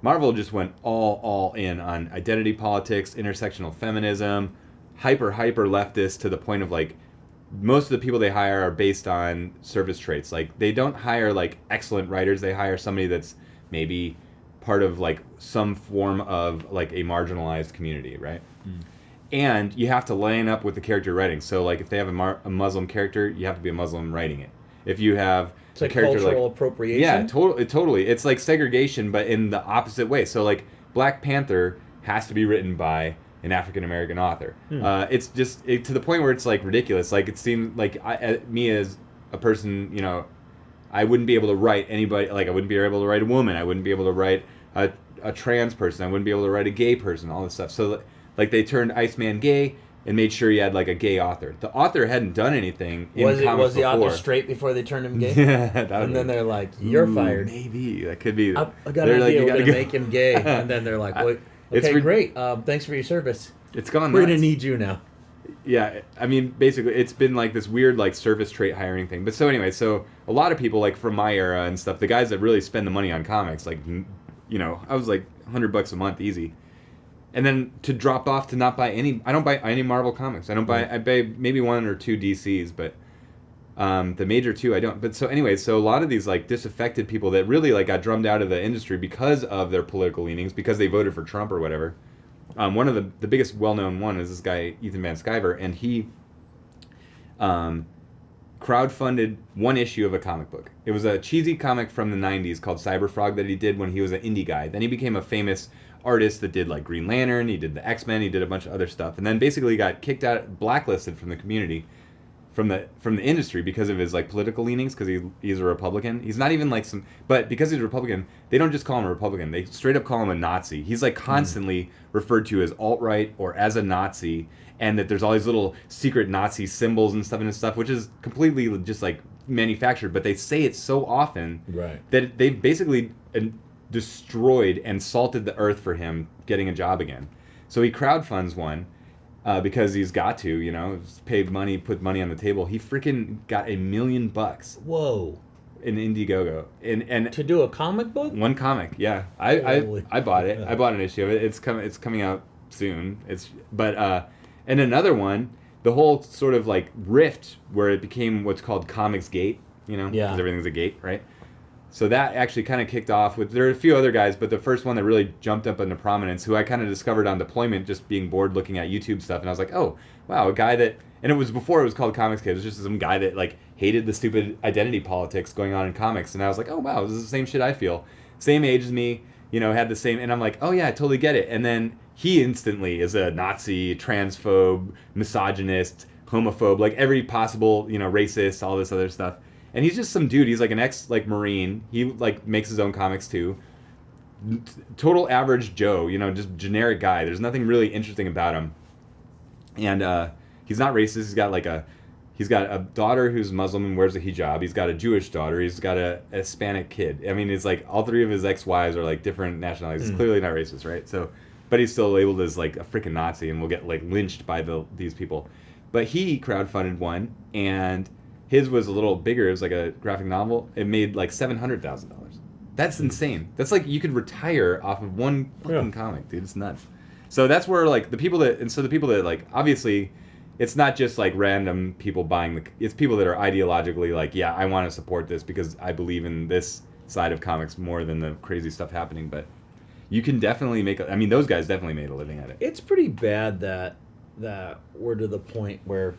Marvel just went all in on identity politics, intersectional feminism, hyper leftist to the point of like most of the people they hire are based on service traits. Like they don't hire like excellent writers. They hire somebody that's maybe part of like some form of like a marginalized community, right? Mm. And you have to line up with the character writing. So, like, if they have a Muslim character, you have to be a Muslim writing it. If you have it's a character cultural appropriation. Yeah, totally. It's like segregation, but in the opposite way. So, like, Black Panther has to be written by an African American author. It's just to the point where it's like ridiculous. Like, it seemed like me as a person, I wouldn't be able to write anybody. Like, I wouldn't be able to write a woman. I wouldn't be able to write a trans person. I wouldn't be able to write a gay person. All this stuff. So. Like, they turned Iceman gay and made sure you had, like, a gay author. The author hadn't done anything in comics before. Was the author straight before they turned him gay? Yeah. And then they're like, you're fired. Maybe. That could be. I got an idea. We're going to make him gay. And then they're like, well, okay, great. Thanks for your service. It's gone We're going to need you now. Yeah. I mean, basically, it's been, like, this weird, like, service trait hiring thing. But so, anyway, so a lot of people, like, from my era and stuff, the guys that really spend the money on comics, like, I was, like, $100 a month easy. And then to drop off to not buy any... I don't buy any Marvel comics. I buy maybe one or two DCs, but the major two I don't. But so anyway, so a lot of these like disaffected people that really like got drummed out of the industry because of their political leanings, because they voted for Trump or whatever. One of the biggest well-known one is this guy, Ethan Van Sciver, and he crowdfunded one issue of a comic book. It was a cheesy comic from the 90s called Cyberfrog that he did when he was an indie guy. Then he became a famous artist that did like Green Lantern, he did the X-Men, he did a bunch of other stuff, and then basically got kicked out, blacklisted from the community from the industry because of his like political leanings, because he's a Republican. He's not even like but because he's a Republican, they don't just call him a Republican. They straight up call him a Nazi. He's like constantly referred to as alt-right or as a Nazi, and that there's all these little secret Nazi symbols and stuff in his stuff, which is completely just like manufactured. But they say it so often that they've basically destroyed and salted the earth for him getting a job again. So he crowdfunds one. Because he's got to, you know, pay money, put money on the table. He freaking got $1 million. Whoa! In Indiegogo, and to do a comic book. One comic, yeah. I bought it. I bought an issue of it. It's coming out soon. And another one, the whole sort of like rift where it became what's called Comicsgate, you know, because everything's a gate, right? So that actually kind of kicked off with, there are a few other guys, but the first one that really jumped up into prominence, who I kind of discovered on deployment, just being bored looking at YouTube stuff, and I was like, oh, wow, a guy that, and it was before it was called Comicsgate, it was just some guy that like hated the stupid identity politics going on in comics, and I was like, oh wow, this is the same shit I feel. Same age as me, you know, had the same, and I'm like, oh yeah, I totally get it. And then he instantly is a Nazi, transphobe, misogynist, homophobe, like every possible, you know, racist, all this other stuff. And he's just some dude. He's like an ex-Marine. He like makes his own comics too. Total average Joe, you know, just generic guy. There's nothing really interesting about him. And he's not racist. He's got a daughter who's Muslim and wears a hijab. He's got a Jewish daughter. He's got a Hispanic kid. I mean, it's like all three of his ex-wives are like different nationalities. He's clearly not racist, right? So, but he's still labeled as like a freaking Nazi and will get like lynched by these people. But he crowdfunded one, and his was a little bigger. It was like a graphic novel. It made like $700,000. That's insane. That's like you could retire off of one fucking comic, dude. It's nuts. So that's where like the people that like, obviously, it's not just like random people buying it's people that are ideologically like, yeah, I want to support this because I believe in this side of comics more than the crazy stuff happening. But you can definitely those guys definitely made a living at it. It's pretty bad that we're to the point where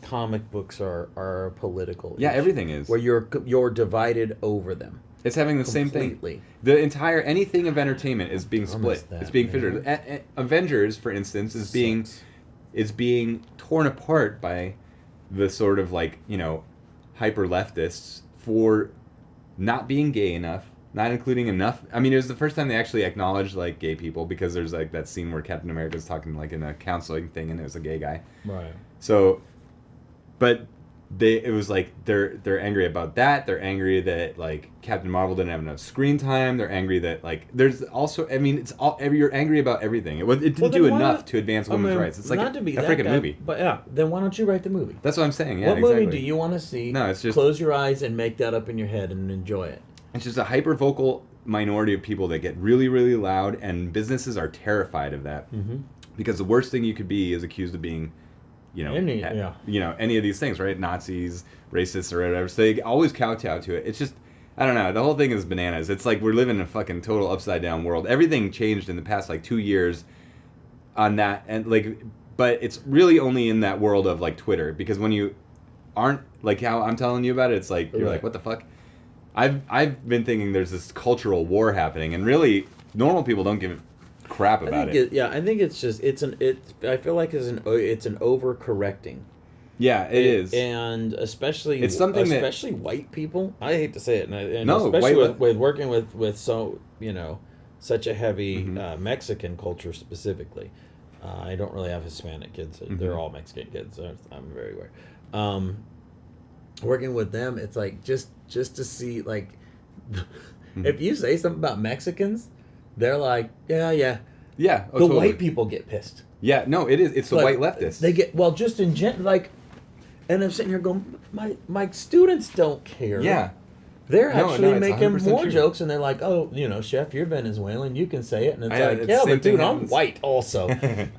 comic books are political. Yeah, everything is. Where you're divided over them. It's having the completely. Same thing. The entire anything of entertainment is being split. It's being fissured. Avengers, for instance, is being torn apart by the sort of like, you know, hyper leftists for not being gay enough, not including enough. I mean, it was the first time they actually acknowledged like gay people, because there's like that scene where Captain America's talking like in a counseling thing and it was a gay guy. Right. So, but it was like they're angry about that. They're angry that like Captain Marvel didn't have enough screen time. They're angry that like there's also, I mean, it's all, you're angry about everything. It didn't do enough to advance women's rights. It's like a freaking movie. But yeah, then why don't you write the movie? That's what I'm saying. Yeah, what movie do you want to see? No, it's just close your eyes and make that up in your head and enjoy it. It's just a hyper vocal minority of people that get really, really loud, and businesses are terrified of that, because the worst thing you could be is accused of being, you know, any of these things, right? Nazis, racists, or whatever. So they always kowtow to it. It's just, I don't know. The whole thing is bananas. It's like we're living in a fucking total upside down world. Everything changed in the past like 2 years on that, and like, but it's really only in that world of like Twitter, because when you aren't like how I'm telling you about it, it's like you're like, what the fuck? I've been thinking there's this cultural war happening, and really normal people don't give a crap about it. I think it's just I feel like it's an overcorrecting. Yeah, it is, and especially white people. I hate to say it, and no, especially with working with so, you know, such a heavy Mexican culture specifically. I don't really have Hispanic kids; they're all Mexican kids. So I'm very aware. Working with them, it's like just to see like, if you say something about Mexicans, they're like, yeah. The totally. White people get pissed. Yeah, no, it is. It's the white leftists. They get just in like, and I'm sitting here going, my students don't care. Yeah, they're actually making more jokes, and they're like, oh, you know, Chef, you're Venezuelan, you can say it, and it's but dude, I'm white also.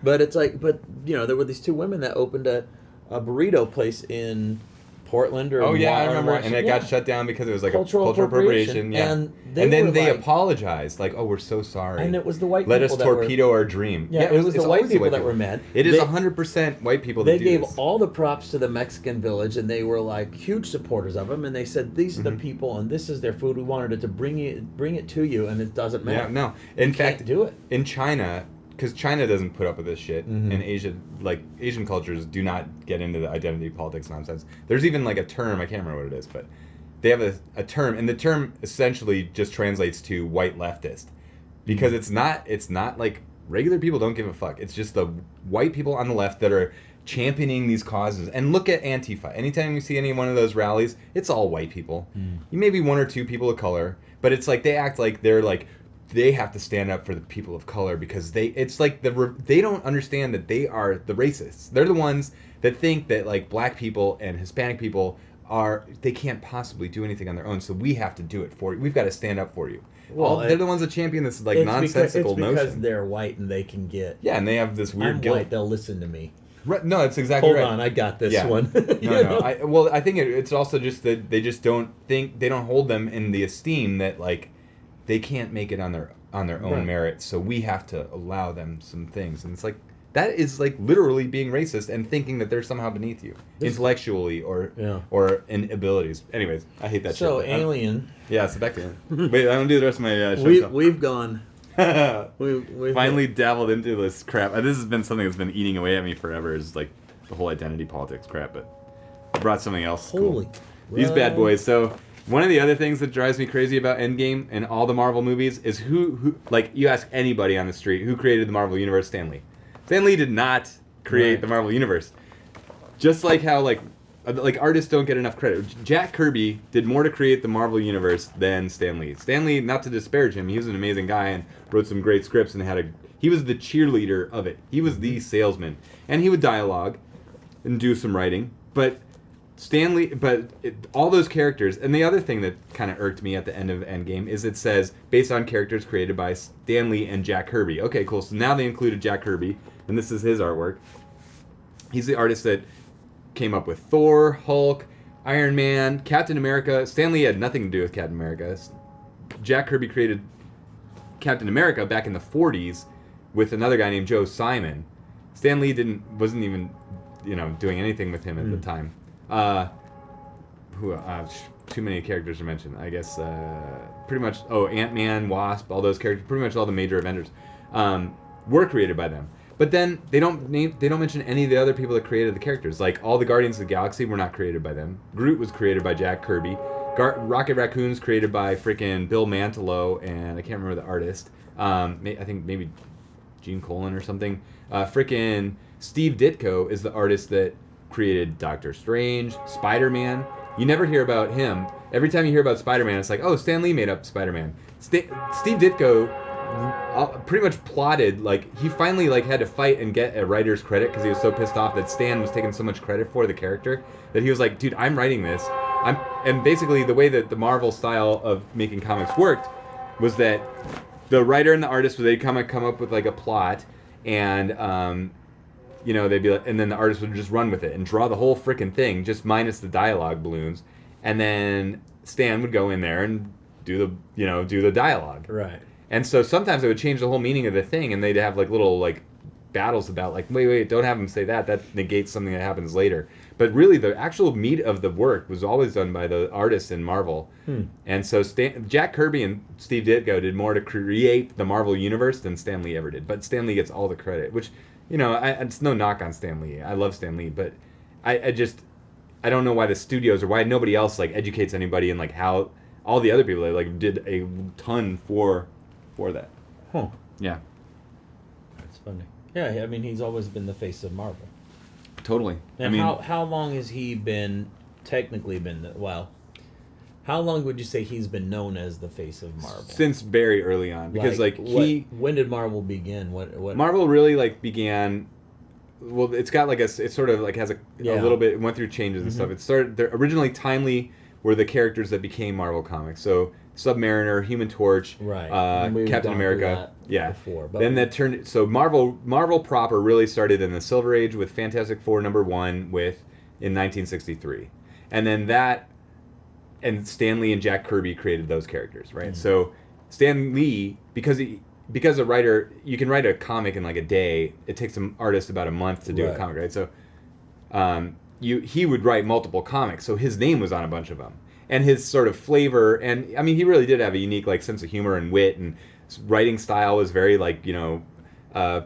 But it's like, you know, there were these two women that opened a burrito place in Portland or I remember, and it got shut down because it was like cultural appropriation. Yeah, and then they apologized, like, "Oh, we're so sorry." And it was the white let people us torpedo our dream. Yeah, it was the white people that were mad. It is 100% white people. That they gave all the props to the Mexican village, and they were like huge supporters of them. And they said, "These are the people, and this is their food. We wanted it to bring it to you, and it doesn't matter." Yeah, no. In fact, do it in China. because China doesn't put up with this shit, and Asia, like Asian cultures, do not get into the identity politics nonsense. There's even like a term, I can't remember what it is, but they have a term, and the term essentially just translates to white leftist, because it's not like regular people don't give a fuck. It's just the white people on the left that are championing these causes. And look at Antifa. Anytime you see any one of those rallies, it's all white people. You maybe one or two people of color, but it's like they act like they're like they have to stand up for the people of color because they don't understand that they are the racists. They're the ones that think that like black people and Hispanic people they can't possibly do anything on their own, so we have to do it for you. We've got to stand up for you. Well, they're the ones that champion this like nonsensical notion. It's because they're white and they can get. Yeah, and they have this weird I'm guilt. White, they'll listen to me. Right, no, that's exactly Hold right. on, I got this Yeah. one. No. I think it's also just that they just don't hold them in the esteem that like they can't make it on their own merit. So we have to allow them some things, and it's like that is like literally being racist and thinking that they're somehow beneath you intellectually or in abilities. Anyways, I hate that shit. So Alien. Yeah, so back to it. Wait, I don't do the rest of my show. We've gone. We've finally dabbled into this crap. This has been something that's been eating away at me forever. Is like the whole identity politics crap. But I brought something else. Holy, cool. These bad boys. So one of the other things that drives me crazy about Endgame and all the Marvel movies is who like you ask anybody on the street who created the Marvel Universe. Stan Lee. Stan Lee did not create the Marvel Universe. Just like how like artists don't get enough credit. Jack Kirby did more to create the Marvel Universe than Stan Lee. Stan Lee, not to disparage him, he was an amazing guy and wrote some great scripts and he was the cheerleader of it. He was the salesman. And he would dialogue and do some writing. But all those characters, and the other thing that kind of irked me at the end of Endgame is it says, based on characters created by Stan Lee and Jack Kirby. Okay, cool. So now they included Jack Kirby, and this is his artwork. He's the artist that came up with Thor, Hulk, Iron Man, Captain America. Stan Lee had nothing to do with Captain America. Jack Kirby created Captain America back in the 40s with another guy named Joe Simon. Stan Lee wasn't even, doing anything with him at the time. Too many characters to mention. I guess pretty much. Oh, Ant-Man, Wasp, all those characters. Pretty much all the major Avengers were created by them. But then they don't mention any of the other people that created the characters. Like all the Guardians of the Galaxy were not created by them. Groot was created by Jack Kirby. Rocket Raccoon's created by freaking Bill Mantlo, and I can't remember the artist. I think maybe Gene Colan or something. Freaking Steve Ditko is the artist that created Doctor Strange, Spider-Man. You never hear about him. Every time you hear about Spider-Man, it's like, oh, Stan Lee made up Spider-Man. Steve Ditko pretty much plotted, like, he finally, like, had to fight and get a writer's credit because he was so pissed off that Stan was taking so much credit for the character that he was like, dude, I'm writing this. And basically the way that the Marvel style of making comics worked was that the writer and the artist would come up with, like, a plot, and, they'd be like, and then the artist would just run with it and draw the whole frickin' thing, just minus the dialogue balloons, and then Stan would go in there and do the dialogue. Right. And so sometimes it would change the whole meaning of the thing, and they'd have like little like battles about like, wait, don't have them say that. That negates something that happens later. But really, the actual meat of the work was always done by the artists in Marvel. And so Jack Kirby and Steve Ditko did more to create the Marvel Universe than Stan Lee ever did. But Stan Lee gets all the credit, which, it's no knock on Stan Lee. I love Stan Lee, but I don't know why the studios or why nobody else like educates anybody in like how all the other people like did a ton for that. Huh. Yeah. That's funny. Yeah, I mean, he's always been the face of Marvel. Totally. And how long has he technically been, how long would you say he's been known as the face of Marvel? Since very early on. Because when did Marvel begin? What Marvel really like began, well, it's got like it sort of like has a little bit, it went through changes and stuff. It started, originally Timely were the characters that became Marvel Comics. So Submariner, Human Torch, Captain America. Before, but then that turned, so Marvel proper really started in the Silver Age with Fantastic Four #1 in 1963. And then and Stan Lee and Jack Kirby created those characters, right? So Stan Lee, because a writer, you can write a comic in like a day. It takes an artist about a month to do a comic, right? So he would write multiple comics, so his name was on a bunch of them. And his sort of flavor, and I mean, he really did have a unique like sense of humor and wit, and writing style was very like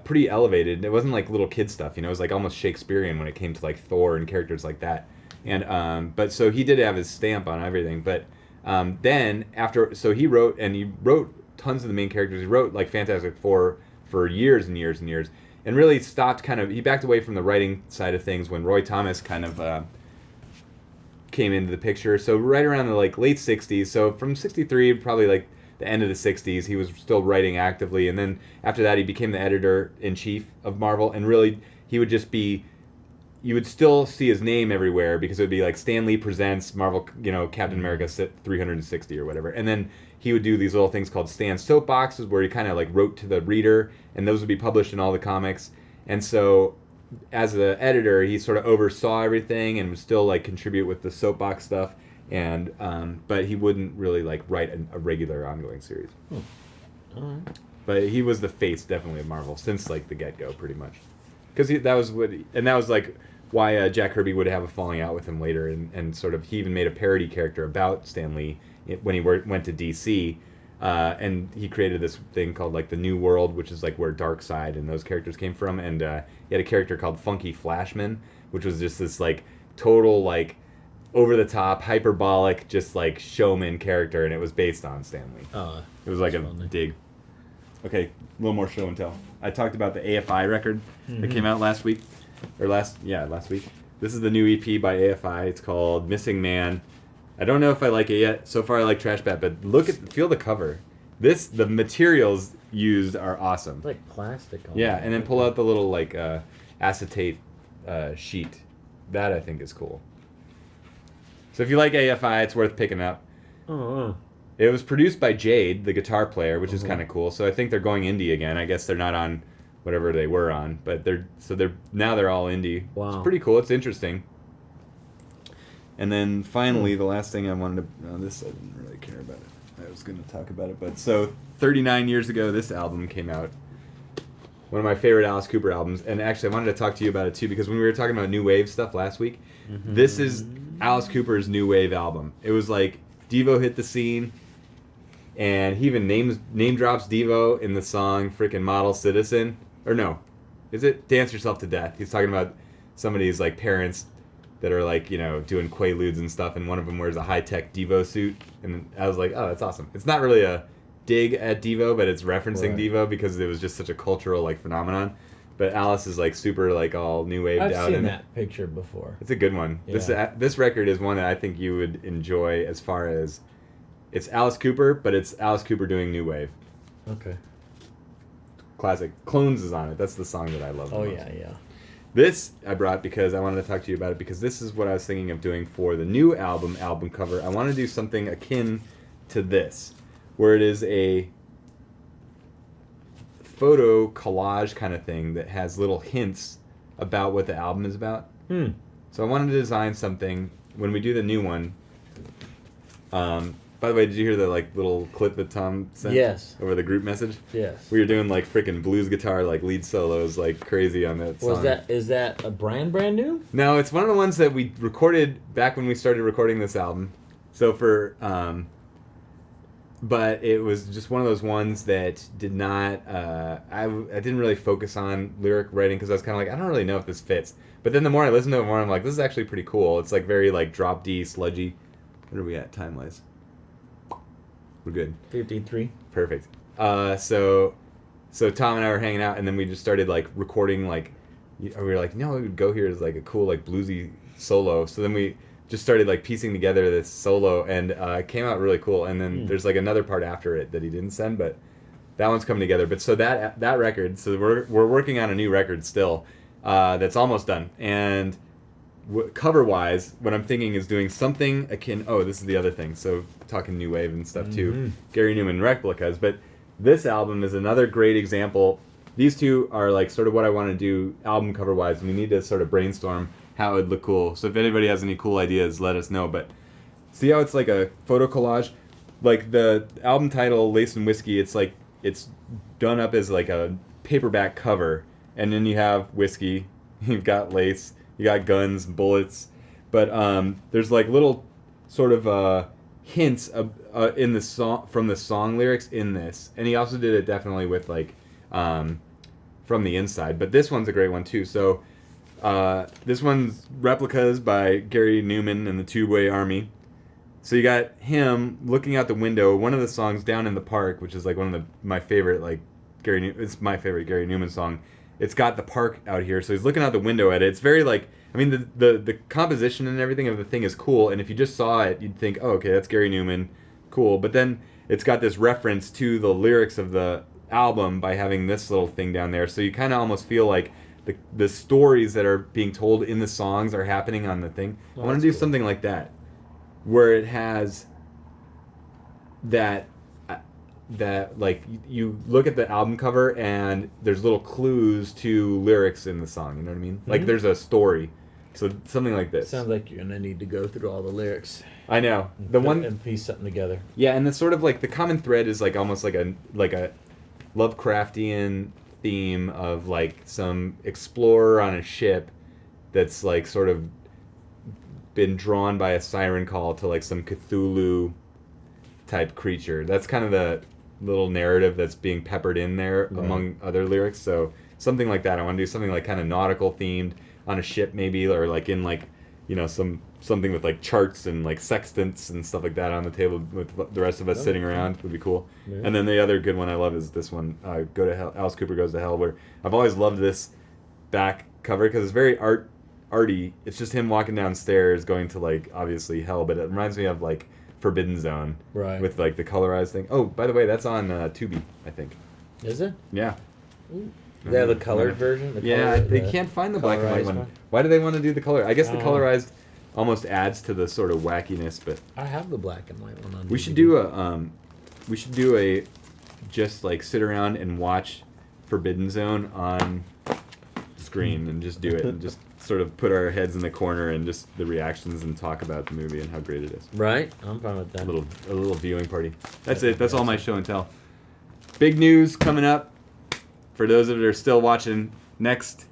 pretty elevated. It wasn't like little kid stuff, you know. It was like almost Shakespearean when it came to like Thor and characters like that. And but so he did have his stamp on everything. But then after, so he wrote tons of the main characters. He wrote like Fantastic Four for years and years and years, and really stopped he backed away from the writing side of things when Roy Thomas kind of came into the picture. So right around the like late 60s, so from 63 probably like the end of the 60s, he was still writing actively, and then after that he became the editor-in-chief of Marvel, and really he would just be, you would still see his name everywhere because it would be like Stan Lee presents Marvel, you know, Captain America 360 or whatever, and then he would do these little things called Stan soapboxes where he kind of like wrote to the reader, and those would be published in all the comics. And so as the editor, he sort of oversaw everything and would still like contribute with the soapbox stuff, and but he wouldn't really like write a regular ongoing series. All right. But he was the face definitely of Marvel since like the get-go, pretty much, because that was like why Jack Kirby would have a falling out with him later, and sort of he even made a parody character about Stan Lee when he went to DC, and he created this thing called like the New World, which is like where Darkseid and those characters came from, and he had a character called Funky Flashman, which was just this like total like over the top, hyperbolic, just like showman character, and it was based on Stan Lee. It was like a dig. Okay, a little more show and tell. I talked about the AFI record that came out last week. Last week. This is the new EP by AFI. It's called Missing Man. I don't know if I like it yet. So far I like Trash Bat, but feel the cover. The materials used are awesome. It's like plastic. Yeah, and then pull out the little like acetate sheet. That I think is cool. So if you like AFI, it's worth picking up. It was produced by Jade, the guitar player, which is kind of cool. So I think they're going indie again. I guess they're not on whatever they were on, but they're all indie. Wow. It's pretty cool. It's interesting. And then finally, the last thing I wanted to... this I didn't really care about it. I was going to talk about it, but so 39 years ago, this album came out. One of my favorite Alice Cooper albums. And actually, I wanted to talk to you about it, too, because when we were talking about New Wave stuff last week, this is Alice Cooper's New Wave album. It was like Devo hit the scene, and he even name drops Devo in the song frickin' Model Citizen. Or no, is it Dance Yourself to Death? He's talking about somebody's like parents that are like, you know, doing Quaaludes and stuff, and one of them wears a high-tech Devo suit, and I was like, oh, that's awesome. It's not really a dig at Devo, but it's referencing Devo because it was just such a cultural like phenomenon. But Alice is like super like all new waved out. I've seen that picture before. It's a good one. Yeah. This record is one that I think you would enjoy as far as it's Alice Cooper, but it's Alice Cooper doing new wave. Okay. Classic. Clones is on it. That's the song that I love the most. Yeah. This I brought because I wanted to talk to you about it, because this is what I was thinking of doing for the new album cover. I want to do something akin to this, where it is a photo collage kind of thing that has little hints about what the album is about. So I wanted to design something when we do the new one. By the way, did you hear the like little clip that Tom sent? Yes. Over the group message? Yes. We were doing like freaking blues guitar like lead solos like crazy on that song. Is that a brand new? No, it's one of the ones that we recorded back when we started recording this album. So for but it was just one of those ones that did not I didn't really focus on lyric writing because I was kind of like, I don't really know if this fits. But then the more I listened to it, the more I'm like, this is actually pretty cool. It's like very like drop D, sludgy. What are we at time-wise? We're good. 53. Perfect. So Tom and I were hanging out, and then we just started like recording. Like we were like, no, we would go here as like a cool like bluesy solo. So then we just started like piecing together this solo, and it came out really cool. And then there's like another part after it that he didn't send, but that one's coming together. But so that record, so we're working on a new record still that's almost done. And cover-wise, what I'm thinking is doing something akin... Oh, this is the other thing. So talking new wave and stuff too. Gary Newman replicas. But this album is another great example. These two are like sort of what I want to do album cover-wise. And we need to sort of brainstorm how it would look cool. So if anybody has any cool ideas, let us know. But see how it's like a photo collage? Like the album title, Lace and Whiskey, it's like it's done up as like a paperback cover. And then you have whiskey, you've got lace, you got guns, bullets, but there's like little sort of hints in the song from the song lyrics in this, and he also did it definitely with like from the inside. But this one's a great one too. So this one's Replicas by Gary Newman and the Tubeway Army. So you got him looking out the window. One of the songs, Down in the Park, which is like one of my favorite, like it's my favorite Gary Newman song. It's got the park out here, so he's looking out the window at it. It's very like, I mean, the composition and everything of the thing is cool, and if you just saw it, you'd think, oh, okay, that's Gary Newman, cool. But then it's got this reference to the lyrics of the album by having this little thing down there, so you kind of almost feel like the stories that are being told in the songs are happening on the thing. I want to do something like that, where it has that like you look at the album cover and there's little clues to lyrics in the song, you know what I mean? Like there's a story. So something like this. Sounds like you're gonna need to go through all the lyrics. I know. And piece something together. Yeah, and it's sort of like the common thread is like almost like a Lovecraftian theme of like some explorer on a ship that's like sort of been drawn by a siren call to like some Cthulhu type creature. That's kind of the little narrative that's being peppered in there among other lyrics. So something like that. I want to do something like kind of nautical themed on a ship maybe, or like in like, you know, something with like charts and like sextants and stuff like that on the table with the rest of us sitting around would be cool. Yeah. And then the other good one I love is this one, Go to Hell, Alice Cooper Goes to Hell, where I've always loved this back cover because it's very arty. It's just him walking downstairs going to like obviously hell, but it reminds me of like Forbidden Zone, right? With like the colorized thing. Oh, by the way, that's on Tubi, I think. Is it? Yeah. Ooh. They have the colored version. They can't find the black and white one. Why do they want to do the color? I guess the colorized almost adds to the sort of wackiness. But I have the black and white one on. We should do a just like sit around and watch Forbidden Zone on screen and just do it and just sort of put our heads in the corner and just the reactions and talk about the movie and how great it is. Right, I'm fine with that. A little viewing party. That's it. That's all my show and tell. Big news coming up for those that are still watching. Next,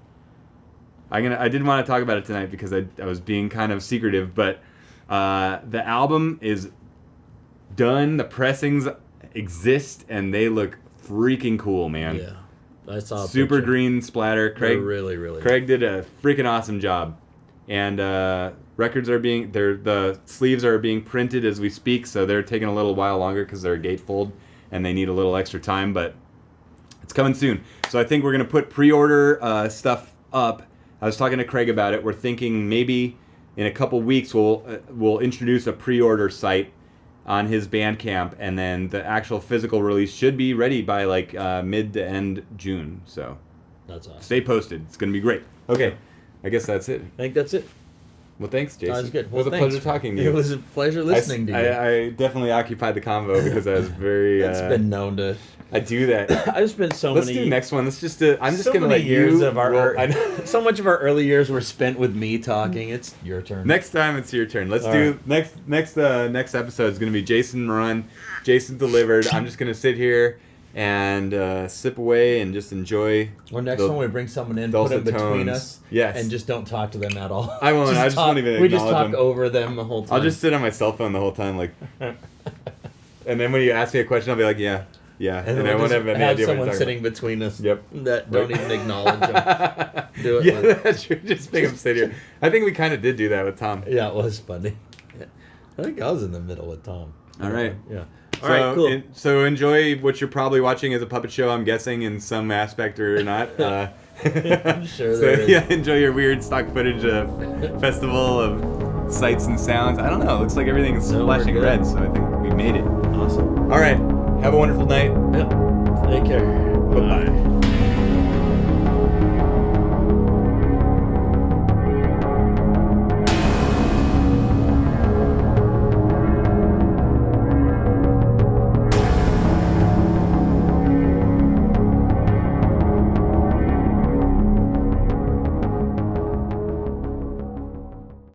I didn't want to talk about it tonight because I was being kind of secretive, but the album is done. The pressings exist and they look freaking cool, man. Yeah. I saw a super picture. Green splatter. Craig really. Craig did a freaking awesome job, and records are the sleeves are being printed as we speak, so they're taking a little while longer because they're a gatefold and they need a little extra time, but it's coming soon. So I think we're gonna put pre-order stuff up. I was talking to Craig about it. We're thinking maybe in a couple weeks we'll introduce a pre-order site on his Bandcamp, and then the actual physical release should be ready by like mid to end June. So that's awesome. Stay posted. It's gonna be great. Okay, I guess that's it. I think that's it. Well, thanks, Jason. Sounds good. It was a pleasure talking to you. It was a pleasure listening to you. I definitely occupied the convo because I was very. It's been known to. I do that. I've spent so Let's many. do next one. Let's just. I'm just so gonna many let years you. Of so much of our early years were spent with me talking. It's your turn. Next time it's your turn. Let's do next episode is gonna be Jason Run. Jason delivered. I'm just gonna sit here and sip away and just enjoy. Or next time we bring someone in, put them between us, yes, and just don't talk to them at all. I won't. I just won't even acknowledge them. We just talk over them the whole time. I'll just sit on my cell phone the whole time, like. And then when you ask me a question, I'll be like, yeah. And I won't have any idea what you're talking someone sitting between us. Yep. That don't even acknowledge them. Do it. Yeah, that's true. Just make them sit here. I think we kind of did do that with Tom. Yeah, it was funny. I think I was in the middle with Tom. All right. Yeah. All right, cool. So enjoy what you're probably watching as a puppet show, I'm guessing, in some aspect or not. I'm sure there is. Yeah, enjoy your weird stock footage festival of sights and sounds. I don't know. It looks like everything's flashing red, so I think we made it. Awesome. All right. Have a wonderful night. Yep. Take care. Bye-bye.